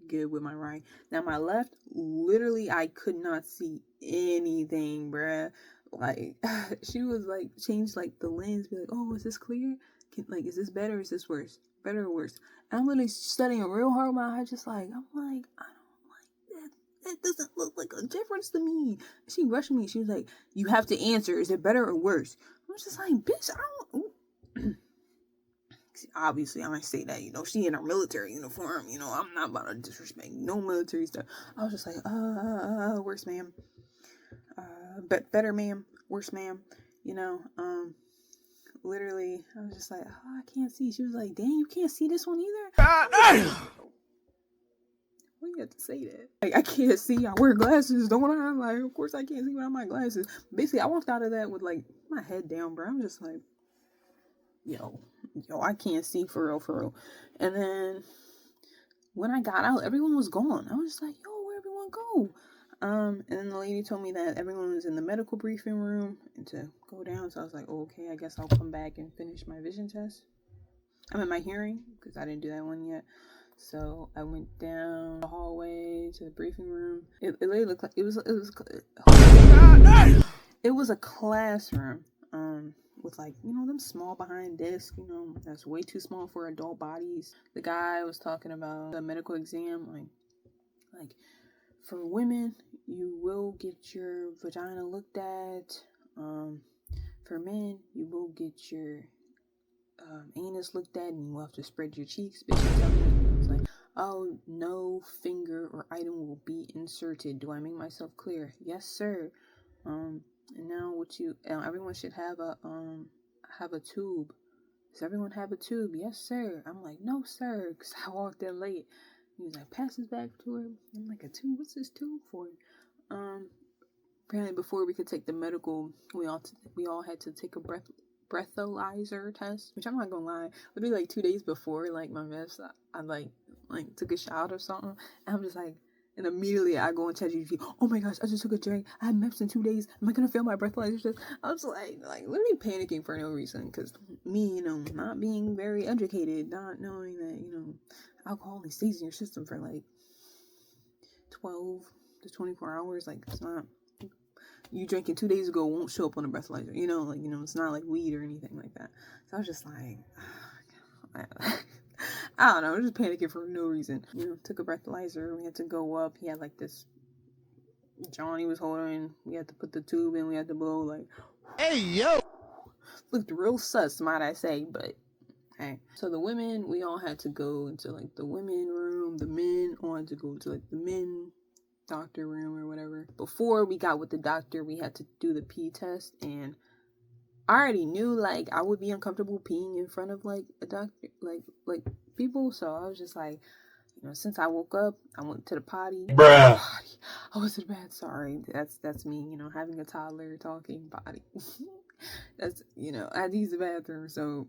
good with my right. Now, my left, literally, I could not see anything, bruh. Like, she was like, change like the lens. Be like, oh, is this clear? Is this better or is this worse? Better or worse? And I'm literally studying real hard with my eye, just like, I'm like, I don't like that doesn't look like a difference to me. She rushed me. She was like, you have to answer. Is it better or worse? I was just like, bitch, I don't. Obviously, I might say that, you know, she in her military uniform, you know, I'm not about to disrespect no military stuff. I was just like, worse, ma'am. Better, ma'am. Worse, ma'am. You know, literally, I was just like, oh, I can't see. She was like, dang, you can't see this one either? Why do you have to say that? Like, I can't see. I wear glasses, don't I? Like, of course I can't see without my glasses. Basically, I walked out of that with, like, my head down, bro. I'm just like, yo, I can't see for real. And then when I got out, everyone was gone. I was just like, yo, where everyone go? And then the lady told me that everyone was in the medical briefing room and to go down. So I was like, oh, okay, I guess I'll come back and finish my vision test. I'm in my hearing because I didn't do that one yet. So I went down the hallway to the briefing room. It really looked like it was a classroom. With, like, you know, them small behind desks, you know, that's way too small for adult bodies. The guy was talking about the medical exam, like for women, you will get your vagina looked at. For men, you will get your anus looked at, and you will have to spread your cheeks. It's like, oh, no finger or item will be inserted. Do I make myself clear? Yes, sir. And now everyone should have a tube. Does everyone have a tube? Yes, sir. I'm like, no, sir, because I walked in late. He was like, pass this back to her. I'm like, a tube? What's this tube for? Apparently before we could take the medical, we all had to take a breathalyzer test, which I'm not gonna lie, literally like 2 days before, like, my MEPS, I like took a shot or something, and I'm just like, and immediately I go and ChatGPT, oh my gosh, I just took a drink, I had MEPS in 2 days, am I gonna fail my breathalyzer test? I was like literally panicking for no reason, because me, you know, not being very educated, not knowing that, you know, alcohol only stays in your system for like 12 to 24 hours, like, it's not, you drinking 2 days ago won't show up on a breathalyzer, you know, like, you know, it's not like weed or anything like that. So I was just like, I don't know, I was just panicking for no reason. You know, took a breathalyzer, we had to go up, he had like this Johnny was holding, we had to put the tube in, we had to blow, like, hey, yo! Looked real sus, might I say, but hey. So the women, we all had to go into, like, the women room, the men all had to go to, like, the men doctor room or whatever. Before we got with the doctor, we had to do the pee test, and I already knew, like, I would be uncomfortable peeing in front of, like, a doctor, like people, so I was just like, you know, since I woke up, I went to the potty. Bruh. I went to the bath, sorry, that's me, you know, having a toddler talking potty. That's, you know, I had to use the bathroom, so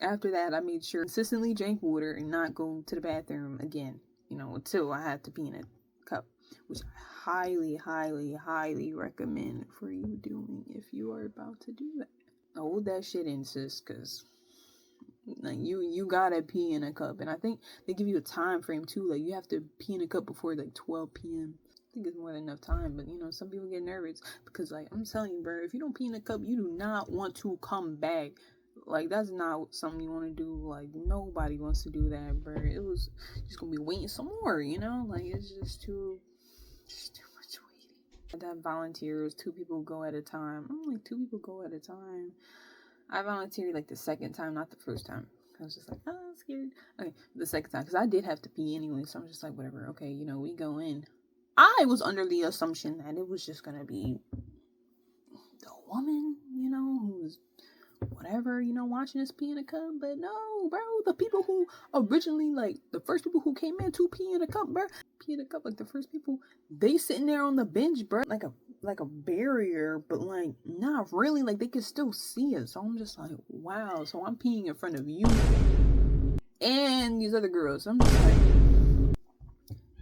after that, I made sure consistently drink water and not go to the bathroom again, you know, until I had to pee in a cup, which I highly recommend for you doing if you are about to do that. Hold that shit in, sis, because, like, you gotta pee in a cup, and I think they give you a time frame too, like, you have to pee in a cup before, like, 12 p.m. I think it's more than enough time, but, you know, some people get nervous, because, like, I'm telling you, bro, if you don't pee in a cup, you do not want to come back. Like, that's not something you want to do. Like, nobody wants to do that, bro. It was just gonna be waiting some more, you know? Like, it's just too much waiting. I had volunteers, 2 people go at a time. I'm like, 2 people go at a time. I volunteered, like, the second time, not the first time. I was just like, oh, I'm scared. Okay, the second time, because I did have to pee anyway, so I'm just like, whatever. Okay, you know, we go in. I was under the assumption that it was just gonna be the woman, you know, who's whatever, you know, watching us pee in a cup, but no, bro, the people who originally, like, the first people who came in to pee in a cup, bro, pee in a cup, like, the first people, they sitting there on the bench, bro, like a barrier, but, like, not really, like, they can still see us, so I'm just like, wow, so I'm peeing in front of you and these other girls, I'm just like,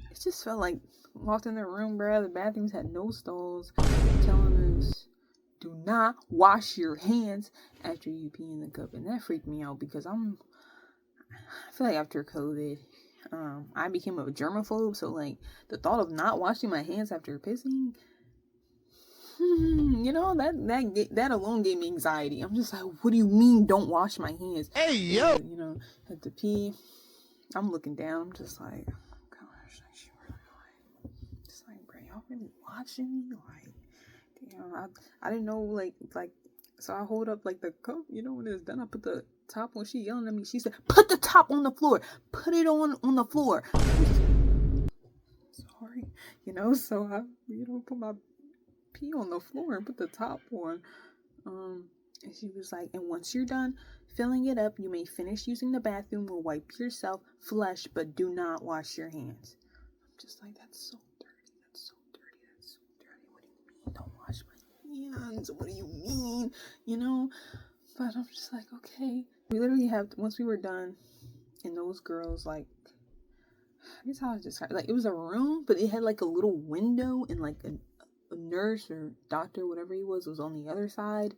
it just felt like, walked in the room, bro, the bathrooms had no stalls, telling us, do not wash your hands after you pee in the cup. And that freaked me out because I feel like after COVID, I became a germaphobe. So, like, the thought of not washing my hands after pissing, you know, that alone gave me anxiety. I'm just like, what do you mean don't wash my hands? Hey, yo! And, you know, had to pee. I'm looking down. I'm just like, oh gosh, I should really just like, bro. really watching me? Like, damn, I didn't know, like, so I hold up, like, the cup, you know, when it's done, I put the top on. She yelling at me. She said, put the top on the floor. Put it on the floor. Sorry. You know, so I, put my pee on the floor and put the top on. And she was like, and once you're done filling it up, you may finish using the bathroom or wipe yourself, flush, but do not wash your hands. I'm just like, that's so dirty. That's so dirty. That's so dirty. What do you mean? Don't wash my hands. What do you mean? You know? But I'm just like, okay. We literally have, once we were done, and those girls, like, I guess how I describe it. Like, it was a room, but it had like a little window, and like a nurse or doctor, whatever he was on the other side,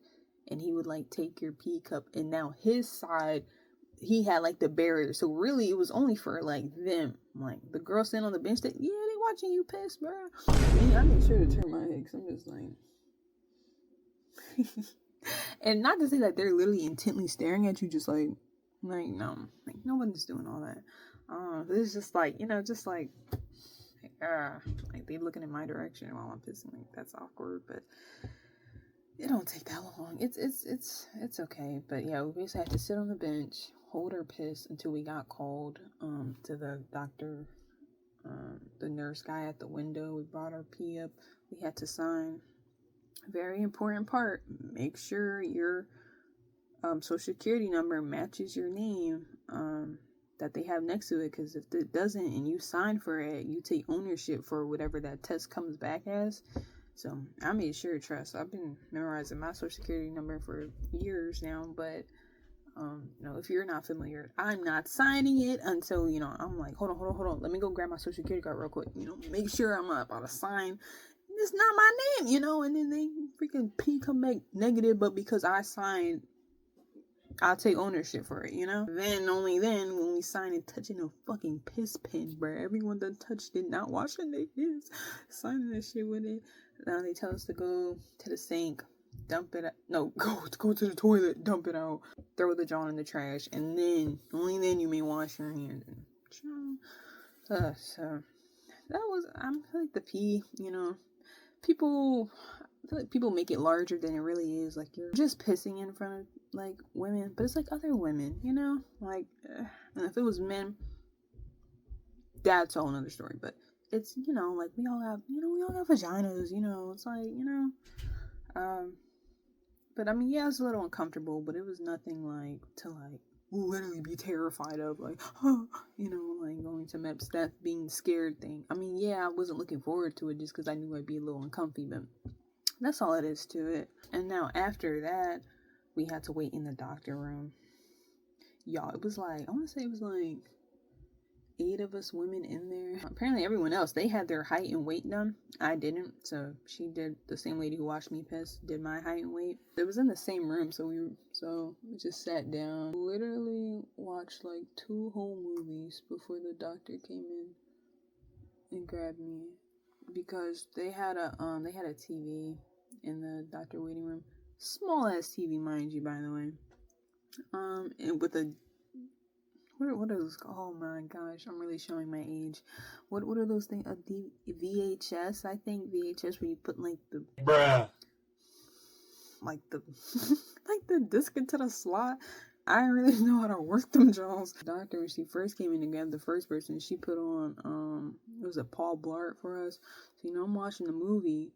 and he would like take your pee cup, and now his side, he had like the barrier. So really, it was only for like them. Like the girl sitting on the bench, they watching you piss, bro. I made sure to turn my head, 'cause I'm just like, and not to say that they're literally intently staring at you, just like no, like nobody's doing all that. It's just like, just like they looking in my direction while I'm pissing. Like, that's awkward, but it don't take that long. It's okay. But yeah, we basically had to sit on the bench, hold our piss until we got called to the doctor, the nurse guy at the window. We brought our pee up. We had to sign. Very important part. Make sure your social security number matches your name that they have next to it, because if it doesn't and you sign for it, you take ownership for whatever that test comes back as. So I made sure, trust, I've been memorizing my social security number for years now, but if you're not familiar, I'm not signing it until, I'm like, hold on, let me go grab my social security card real quick, make sure I'm not about to sign. It's not my name, and then they freaking P come back negative, but because I signed, I'll take ownership for it, Then, only then, when we sign and touching a fucking piss pen, bro. Everyone done touched it, not washing their hands, signing that shit with it. Now they tell us to go to the sink, dump it out. No, go to the toilet, dump it out, throw the jar in the trash, and then, only then you may wash your hands. So, that was, I feel like the pee, people, I feel like people make it larger than it really is. Like, you're just pissing in front of, like, women, but it's like other women, like, and if it was men, that's a whole nother story. But it's, like, we all have vaginas, it's like, but I mean, yeah, it's a little uncomfortable, but it was nothing like to like literally be terrified of, like, like going to MEPS, that being scared thing. I mean, yeah, I wasn't looking forward to it just because I knew I'd be a little uncomfy, but that's all it is to it. And now after that, we had to wait in the doctor room. Y'all, it was like, I want to say it was like 8 of us women in there. Apparently everyone else, they had their height and weight done. I didn't. So she did, the same lady who watched me piss did my height and weight. It was in the same room, so we just sat down. Literally watched like 2 whole movies before the doctor came in and grabbed me, because they had a TV in the doctor waiting room. Small ass TV, mind you, by the way. And with a what are those? Oh my gosh, I'm really showing my age. What are those things? A VHS, I think VHS, where you put like the like the like the disc into the slot. I didn't really know how to work them jaws. The doctor, when she first came in to grab the first person, she put on it was a Paul Blart for us. So I'm watching the movie,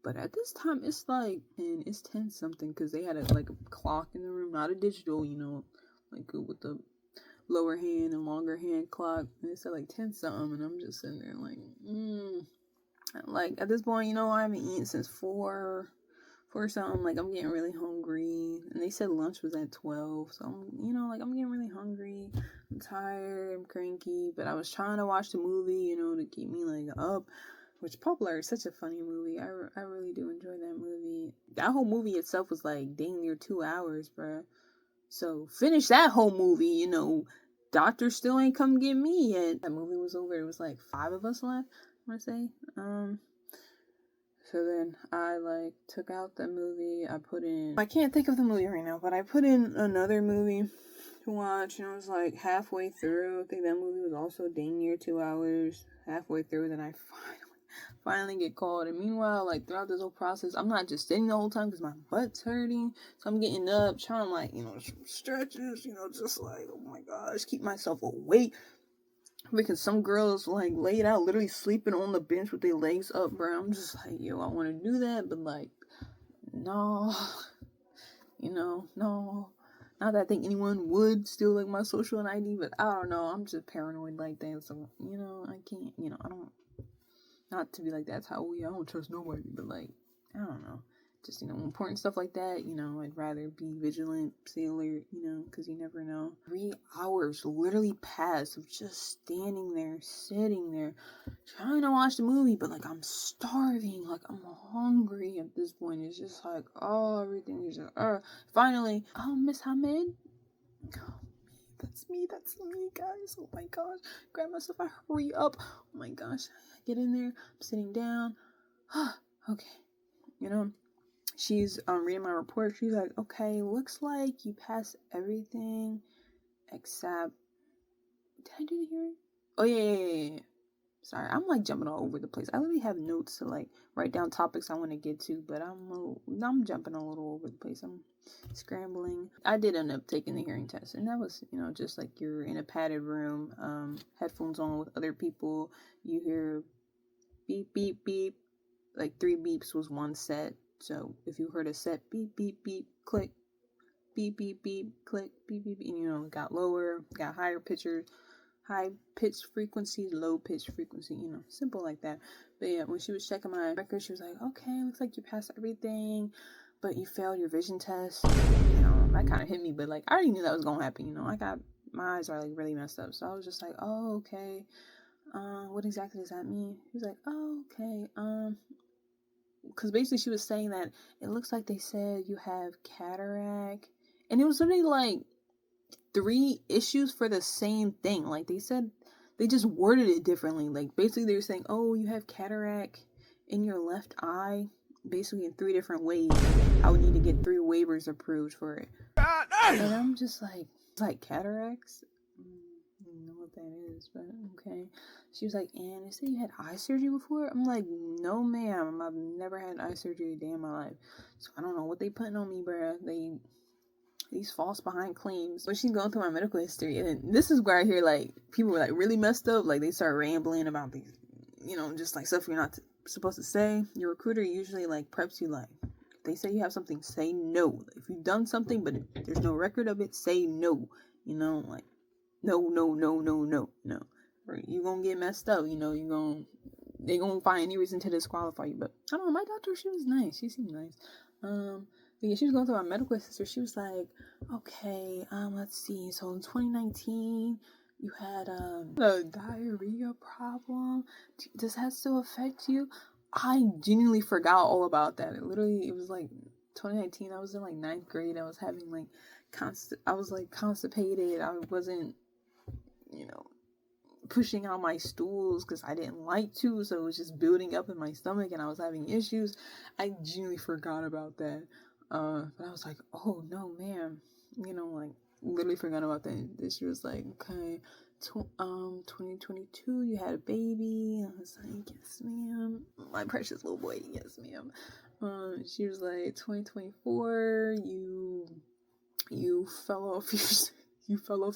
but at this time it's like, and it's 10 something, because they had a clock in the room, not a digital, like with the lower hand and longer hand clock, and it said like 10 something, and I'm just sitting there like, like at this point, I haven't eaten since 4 something. Like, I'm getting really hungry, and they said lunch was at 12, so I'm, like, I'm getting really hungry, I'm tired, I'm cranky, but I was trying to watch the movie, to keep me like up, which Paul Blart is such a funny movie. I really do enjoy that movie. That whole movie itself was like dang near 2 hours, bruh. So finish that whole movie, doctor still ain't come get me yet. That movie was over. It was like 5 of us left, I want to say. So then I took out the movie. I can't think of the movie right now, but I put in another movie to watch, and I was like halfway through. I think that movie was also dang near 2 hours. Halfway through, then I finally get called. And meanwhile, like throughout this whole process, I'm not just sitting the whole time because my butt's hurting. So I'm getting up, trying to like, stretches, just like, oh my gosh, keep myself awake. Because some girls like laid out, literally sleeping on the bench with their legs up, bro. I'm just like, yo, I want to do that, but like, no, no. Not that I think anyone would steal like my social ID, but I don't know. I'm just paranoid like that, so I can't. I don't. Not to be like that's how I don't trust nobody, but like I don't know. Just important stuff like that. I'd rather be vigilant, stay alert. Because you never know. 3 hours literally passed of just standing there, sitting there, trying to watch the movie, but like I'm starving, like I'm hungry at this point. It's just like everything is just finally. Miss Hamid. That's me, guys. Oh my gosh. Grab myself, I hurry up. Oh my gosh. Get in there. I'm sitting down. Okay. She's reading my report. She's like, okay, looks like you passed everything except. Did I do the hearing? Oh, yeah. Sorry, I'm like jumping all over the place. I literally have notes to like write down topics I want to get to, but I'm jumping a little over the place. I'm scrambling. I did end up taking the hearing test, and that was just like you're in a padded room, headphones on with other people. You hear beep beep beep, like 3 beeps was one set. So if you heard a set beep beep beep click, beep beep beep click, beep beep, and got lower, got higher pitches. High pitch frequency, low pitch frequency, simple like that. But yeah, when she was checking my record, she was like, okay, looks like you passed everything, but you failed your vision test. That kind of hit me, but like, I already knew that was going to happen, my eyes are like really messed up. So I was just like, oh, okay. What exactly does that mean? She was like, oh, okay. Because basically she was saying that it looks like they said you have cataract. And it was literally like 3 issues for the same thing. Like they said, they just worded it differently. Like basically they were saying, oh, you have cataract in your left eye, basically in 3 different ways. I would need to get 3 waivers approved for it. And I'm just like cataracts? I don't know what that is, but okay. She was like, and they said you had eye surgery before? I'm like, no ma'am, I've never had eye surgery a day in my life. So I don't know what they putting on me, bruh. These false behind claims. When she's going through my medical history, and this is where I hear like people were like really messed up, like they start rambling about these, just like stuff you're not supposed to say. Your recruiter usually like preps you like, if they say you have something, say no. If you've done something but if there's no record of it, say no. Like no. Or you gonna get messed up. They gonna find any reason to disqualify you. But I don't know. My doctor, she was nice. She seemed nice. But yeah, she was going through my medical history. She was like, okay, let's see. So in 2019, you had a diarrhea problem. Does that still affect you? I genuinely forgot all about that. It was like 2019. I was in like 9th grade. I was having like I was like constipated. I wasn't, pushing out my stools because I didn't like to. So it was just building up in my stomach and I was having issues. I genuinely forgot about that. But I was like, oh no, ma'am, like literally forgot about that. And she was like, okay, 2022, you had a baby. I was like, yes, ma'am, my precious little boy, yes, ma'am. She was like, 2024, you fell off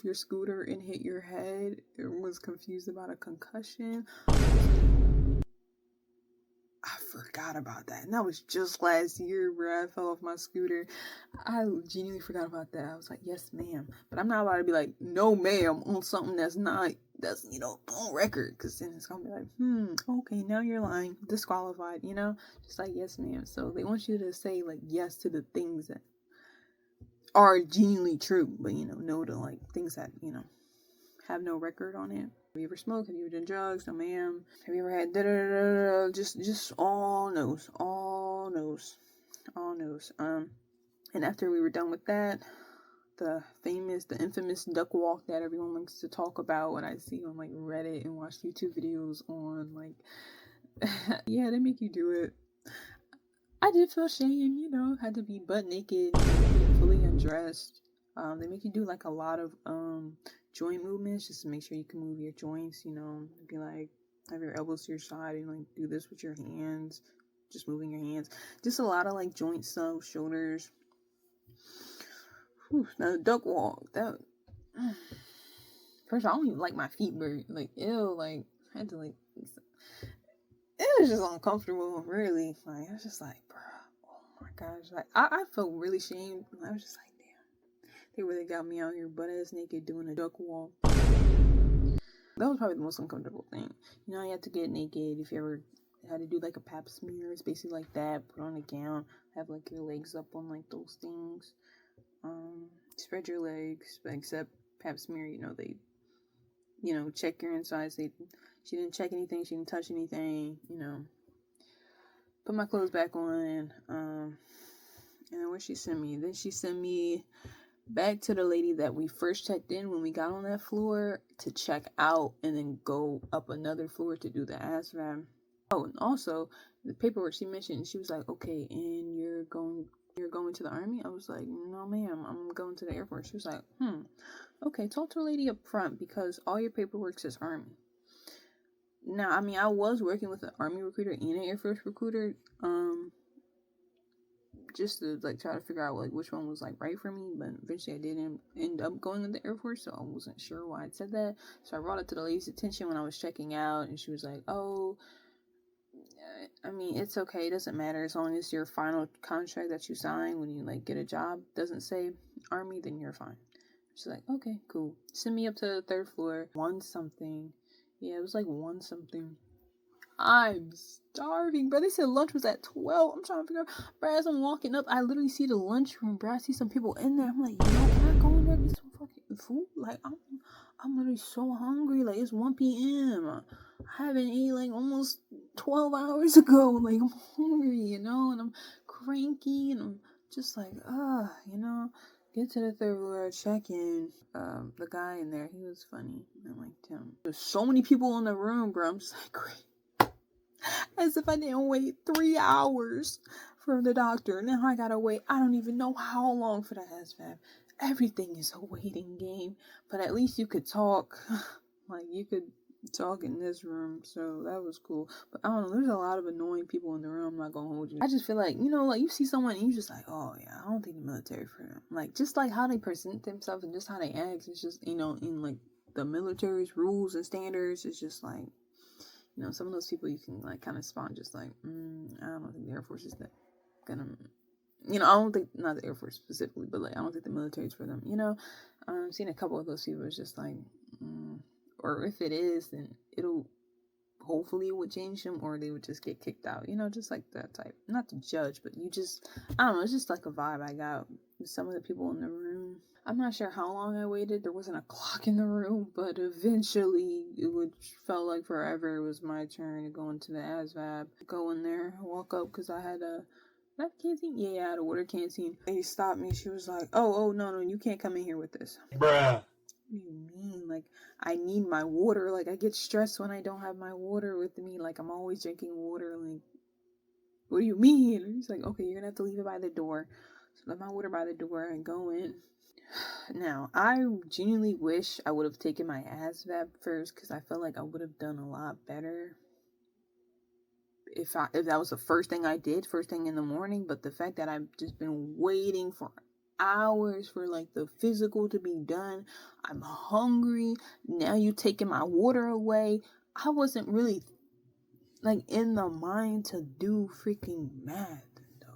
your scooter and hit your head and was confused about a concussion. I forgot about that. And that was just last year where I fell off my scooter. I genuinely forgot about that. I was like, yes, ma'am. But I'm not about to be like, no, ma'am, on something that's on record. Because then it's going to be like, okay, now you're lying. Disqualified, Just like, yes, ma'am. So they want you to say, like, yes to the things that are genuinely true. But, no to, like, things that, have no record on it. Have you ever smoked? Have you ever done drugs? No, ma'am. Have you ever had just all no's. And after we were done with that, the infamous duck walk that everyone likes to talk about, what I see on like Reddit and watch YouTube videos on, like, yeah, they make you do it. I did feel shame, had to be butt naked, fully undressed. They make you do like a lot of joint movements just to make sure you can move your joints, be like have your elbows to your side and like do this with your hands, just moving your hands. Just a lot of like joint stuff, shoulders. Whew, now the duck walk, that first I don't even like my feet very like ew, like I had to like it was just uncomfortable, really. Like I was just like, bro, oh my gosh. Like I felt really shamed. I was just like, damn, they really got me out here butt ass naked doing a duck walk. That was probably the most uncomfortable thing. You know, you have to get naked if you ever had to do like a pap smear. It's basically like that. Put on a gown, have like your legs up on like those things. Spread your legs, but except pap smear, you know, they, you know, check your insides. She didn't check anything. She didn't touch anything, you know. Put my clothes back on. And then where she sent me? Then she sent me back to the lady that we first checked in when we got on that floor to check out and then go up another floor to do the ASVAB. Oh, and also the paperwork she mentioned, she was like, okay, and you're going to the Army? I was like, no ma'am, I'm going to the Air Force. She was like, okay, talk to a lady up front because all your paperwork says Army. Now, I mean, I was working with an Army recruiter and an Air Force recruiter, just to like try to figure out like which one was like right for me, but eventually I didn't end up going to the Air Force, so I wasn't sure why I said that. So I brought it to the lady's attention when I was checking out, and she was like, oh, I mean, it's okay, it doesn't matter as long as your final contract that you sign when you like get a job doesn't say Army, then you're fine. She's like, okay, cool. Send me up to the 3rd floor. 1 something. Yeah, it was like 1 something. I'm starving, bro. They said lunch was at 12. I'm trying to figure out, bro, as I'm walking up, I literally see the lunchroom, bro. I see some people in there. I'm like, yo, can I go in there and get some fucking food? Like, I'm literally so hungry. Like, it's 1 p.m. I haven't eaten like almost 12 hours ago. Like, I'm hungry, you know, and I'm cranky, and I'm just like, you know. Get to the 3rd floor, check in. The guy in there, he was funny. I liked him. There's so many people in the room, bro. I'm just like, great. As if I didn't wait 3 hours for the doctor. Now I gotta wait. I don't even know how long for the ASVAB. Everything is a waiting game. But at least you could talk. Like, you could talk in this room, so that was cool. But I don't know, there's a lot of annoying people in the room. I'm not gonna hold you. I just feel like, you know, like you see someone and you just like, oh yeah, I don't think the military for them. Like, just like how they present themselves and just how they act, it's just, you know, in like the military's rules and standards, it's just like, you know, some of those people you can like kind of spot just like, I don't think the Air Force is that gonna, you know, I don't think, not the Air Force specifically, but like I don't think the military's for them, you know. Seen a couple of those people, it's just like, or if it is, then it'll hopefully it would change them, or they would just get kicked out, you know, just like that type. Not to judge, but you just, I don't know, it's just like a vibe I got with some of the people in the room. I'm not sure how long I waited. There wasn't a clock in the room, but eventually it would felt like forever. It was my turn to go into the ASVAB. Go in there, walk up, because I had a canteen? Yeah, I had a water canteen. They stopped me. She was like, oh, no, you can't come in here with this. Bruh. What do you mean? Like, I need my water. Like, I get stressed when I don't have my water with me. Like, I'm always drinking water. Like, what do you mean? And he's like, okay, you're gonna have to leave it by the door. So I left my water by the door and go in. Now, I genuinely wish I would have taken my ASVAB first, because I felt like I would have done a lot better if that was the first thing I did, first thing in the morning. But the fact that I've just been waiting for hours for like the physical to be done, I'm hungry, now you taking my water away. I wasn't really like in the mind to do freaking math,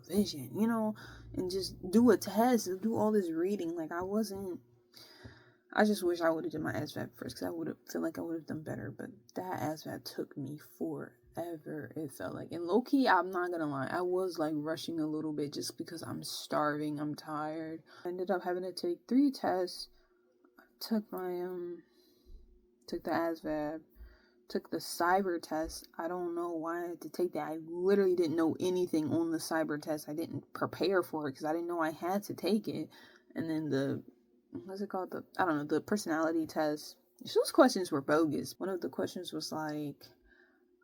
division, you know, and just do a test and do all this reading. Like, I just wish I would have done my ASVAB first, because I feel like I would have done better. But that ASVAB took me forever, it felt like. And low-key, I'm not gonna lie, I was like rushing a little bit just because I'm starving, I'm tired. I ended up having to take 3 tests. I took the ASVAB, took the cyber test. I don't know why I had to take that. I literally didn't know anything on the cyber test. I didn't prepare for it because I didn't know I had to take it. And then what's it called? The personality test. Those questions were bogus. One of the questions was like,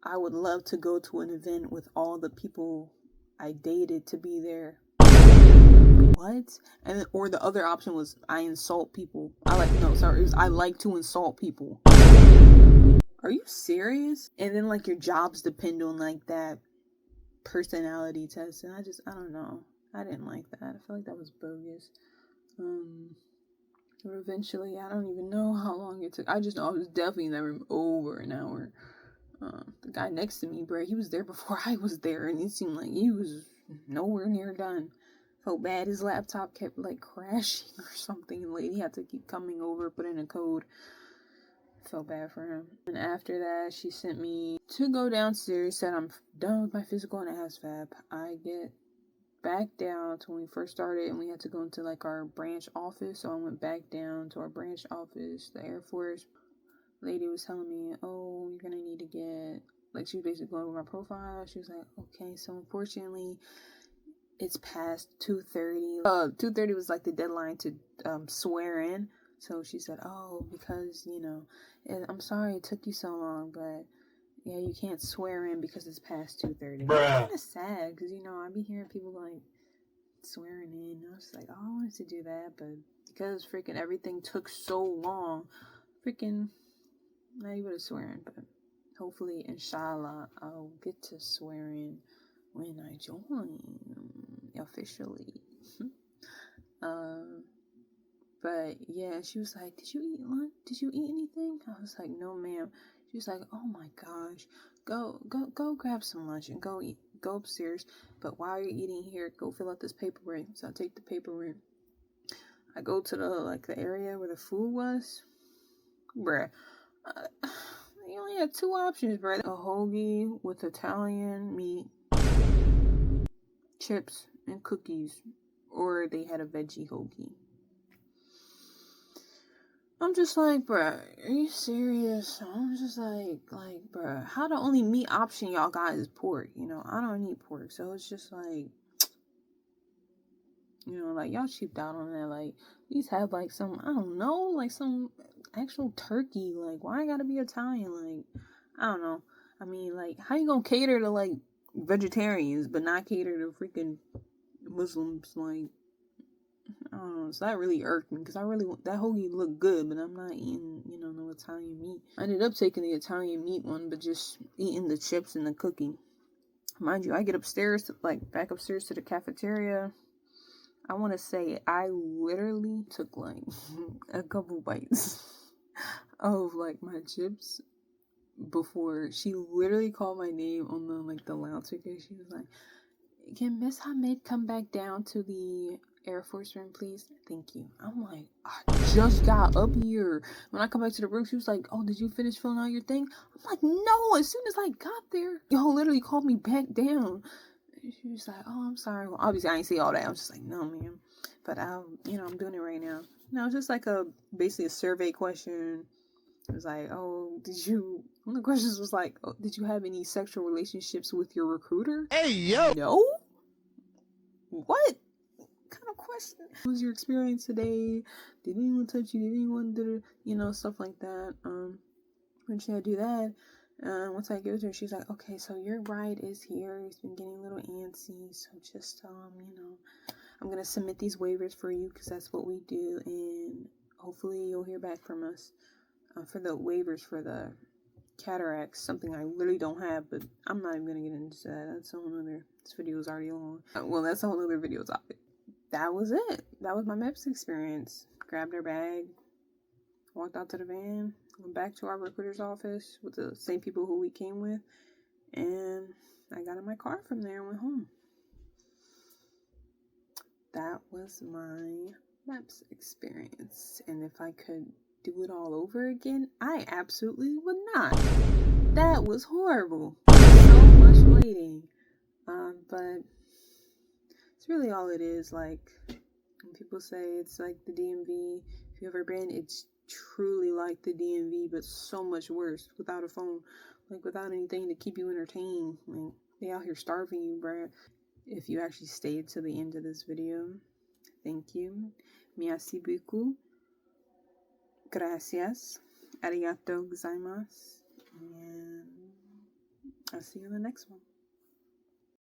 I would love to go to an event with all the people I dated to be there. What? Or the other option was, I insult people. I like to insult people. are you serious? And then like your jobs depend on like that personality test, and I don't know. I didn't like that. I feel like that was bogus. But eventually, I don't even know how long it took. I just know I was definitely in that room over an hour. The guy next to me, bro, he was there before I was there, and it seemed like he was nowhere near done. Felt bad. His laptop kept like crashing or something, and lady had to keep coming over, put in a code. Felt bad for him. And after that, she sent me to go downstairs, said I'm done with my physical and ASVAB. I get back down to when we first started, and we had to go into like our branch office. So I went back down to our branch office. The Air Force lady was telling me, oh, you're gonna need to get, like, she was basically going over my profile. She was like, okay, so unfortunately it's past 2:30. 2:30 was like the deadline to swear in. So she said, oh, because, you know, I'm sorry it took you so long, but yeah, you can't swear in because it's past 2:30. It's kind of sad, because, you know, I be hearing people like swearing in. I was like, oh, I wanted to do that, but because freaking everything took so long, freaking not able to swear in. But hopefully, inshallah, I'll get to swear in when I join officially. But yeah, she was like, did you eat lunch? Did you eat anything? I was like, no, ma'am. She was like, oh my gosh, go grab some lunch and go upstairs. But while you're eating here, go fill out this paperwork. So I take the paperwork. I go to the area where the food was. Bruh. You only had two options, bruh. A hoagie with Italian meat, chips, and cookies. Or they had a veggie hoagie. I'm just like, bruh, are you serious? I'm just like, bruh, how the only meat option y'all got is pork? You know, I don't eat pork, so it's just like, you know, like, y'all cheaped out on that. Like, these have like some, I don't know, like some actual turkey. Like, why I gotta be Italian? Like, I don't know. I mean, like, how you gonna cater to like vegetarians but not cater to freaking Muslims? Like, I don't know, so that really irked me, because I really want that hoagie looked good, but I'm not eating, you know, no Italian meat. I ended up taking the Italian meat one, but just eating the chips and the cookie. Mind you, I get upstairs, back upstairs to the cafeteria. I want to say I literally took like a couple bites of like my chips before she literally called my name on the loudspeaker. She was like, can Miss Hamid come back down to the Air Force room, please? Thank you. I'm like, I just got up here. When I come back to the room, she was like, oh, did you finish filling out your thing? I'm like, no, as soon as I got there, y'all literally called me back down. And she was like, oh, I'm sorry. Well, obviously, I ain't say all that. I was just like, no, ma'am. But I'm doing it right now. No, it's just like basically a survey question. It was like, oh, one of the questions was like, oh, did you have any sexual relationships with your recruiter? Hey, yo! No? What kind of question? What was your experience today? Did anyone touch you? Did anyone do, stuff like that? When she had to do that, once I give it to her, she's like, okay, so your ride is here. He's been getting a little antsy, so just, I'm going to submit these waivers for you, because that's what we do, and hopefully you'll hear back from us for the waivers for the cataracts, something I literally don't have, but I'm not even going to get into that. That's a whole other, this video is already long. Well, that's a whole other video topic. That was it. That was my MEPS experience. Grabbed her bag, walked out to the van, went back to our recruiter's office with the same people who we came with, and I got in my car from there and went home. That was my MEPS experience, and if I could do it all over again, I absolutely would not. That was horrible. So much waiting. But it's really all it is. Like, when people say it's like the DMV, if you've ever been, it's truly like the DMV, but so much worse, without a phone, like without anything to keep you entertained. Like, they out here starving you, bruh. If you actually stayed to the end of this video, thank you. Merci beaucoup. Gracias. Arigato gozaimasu. And I'll see you in the next one.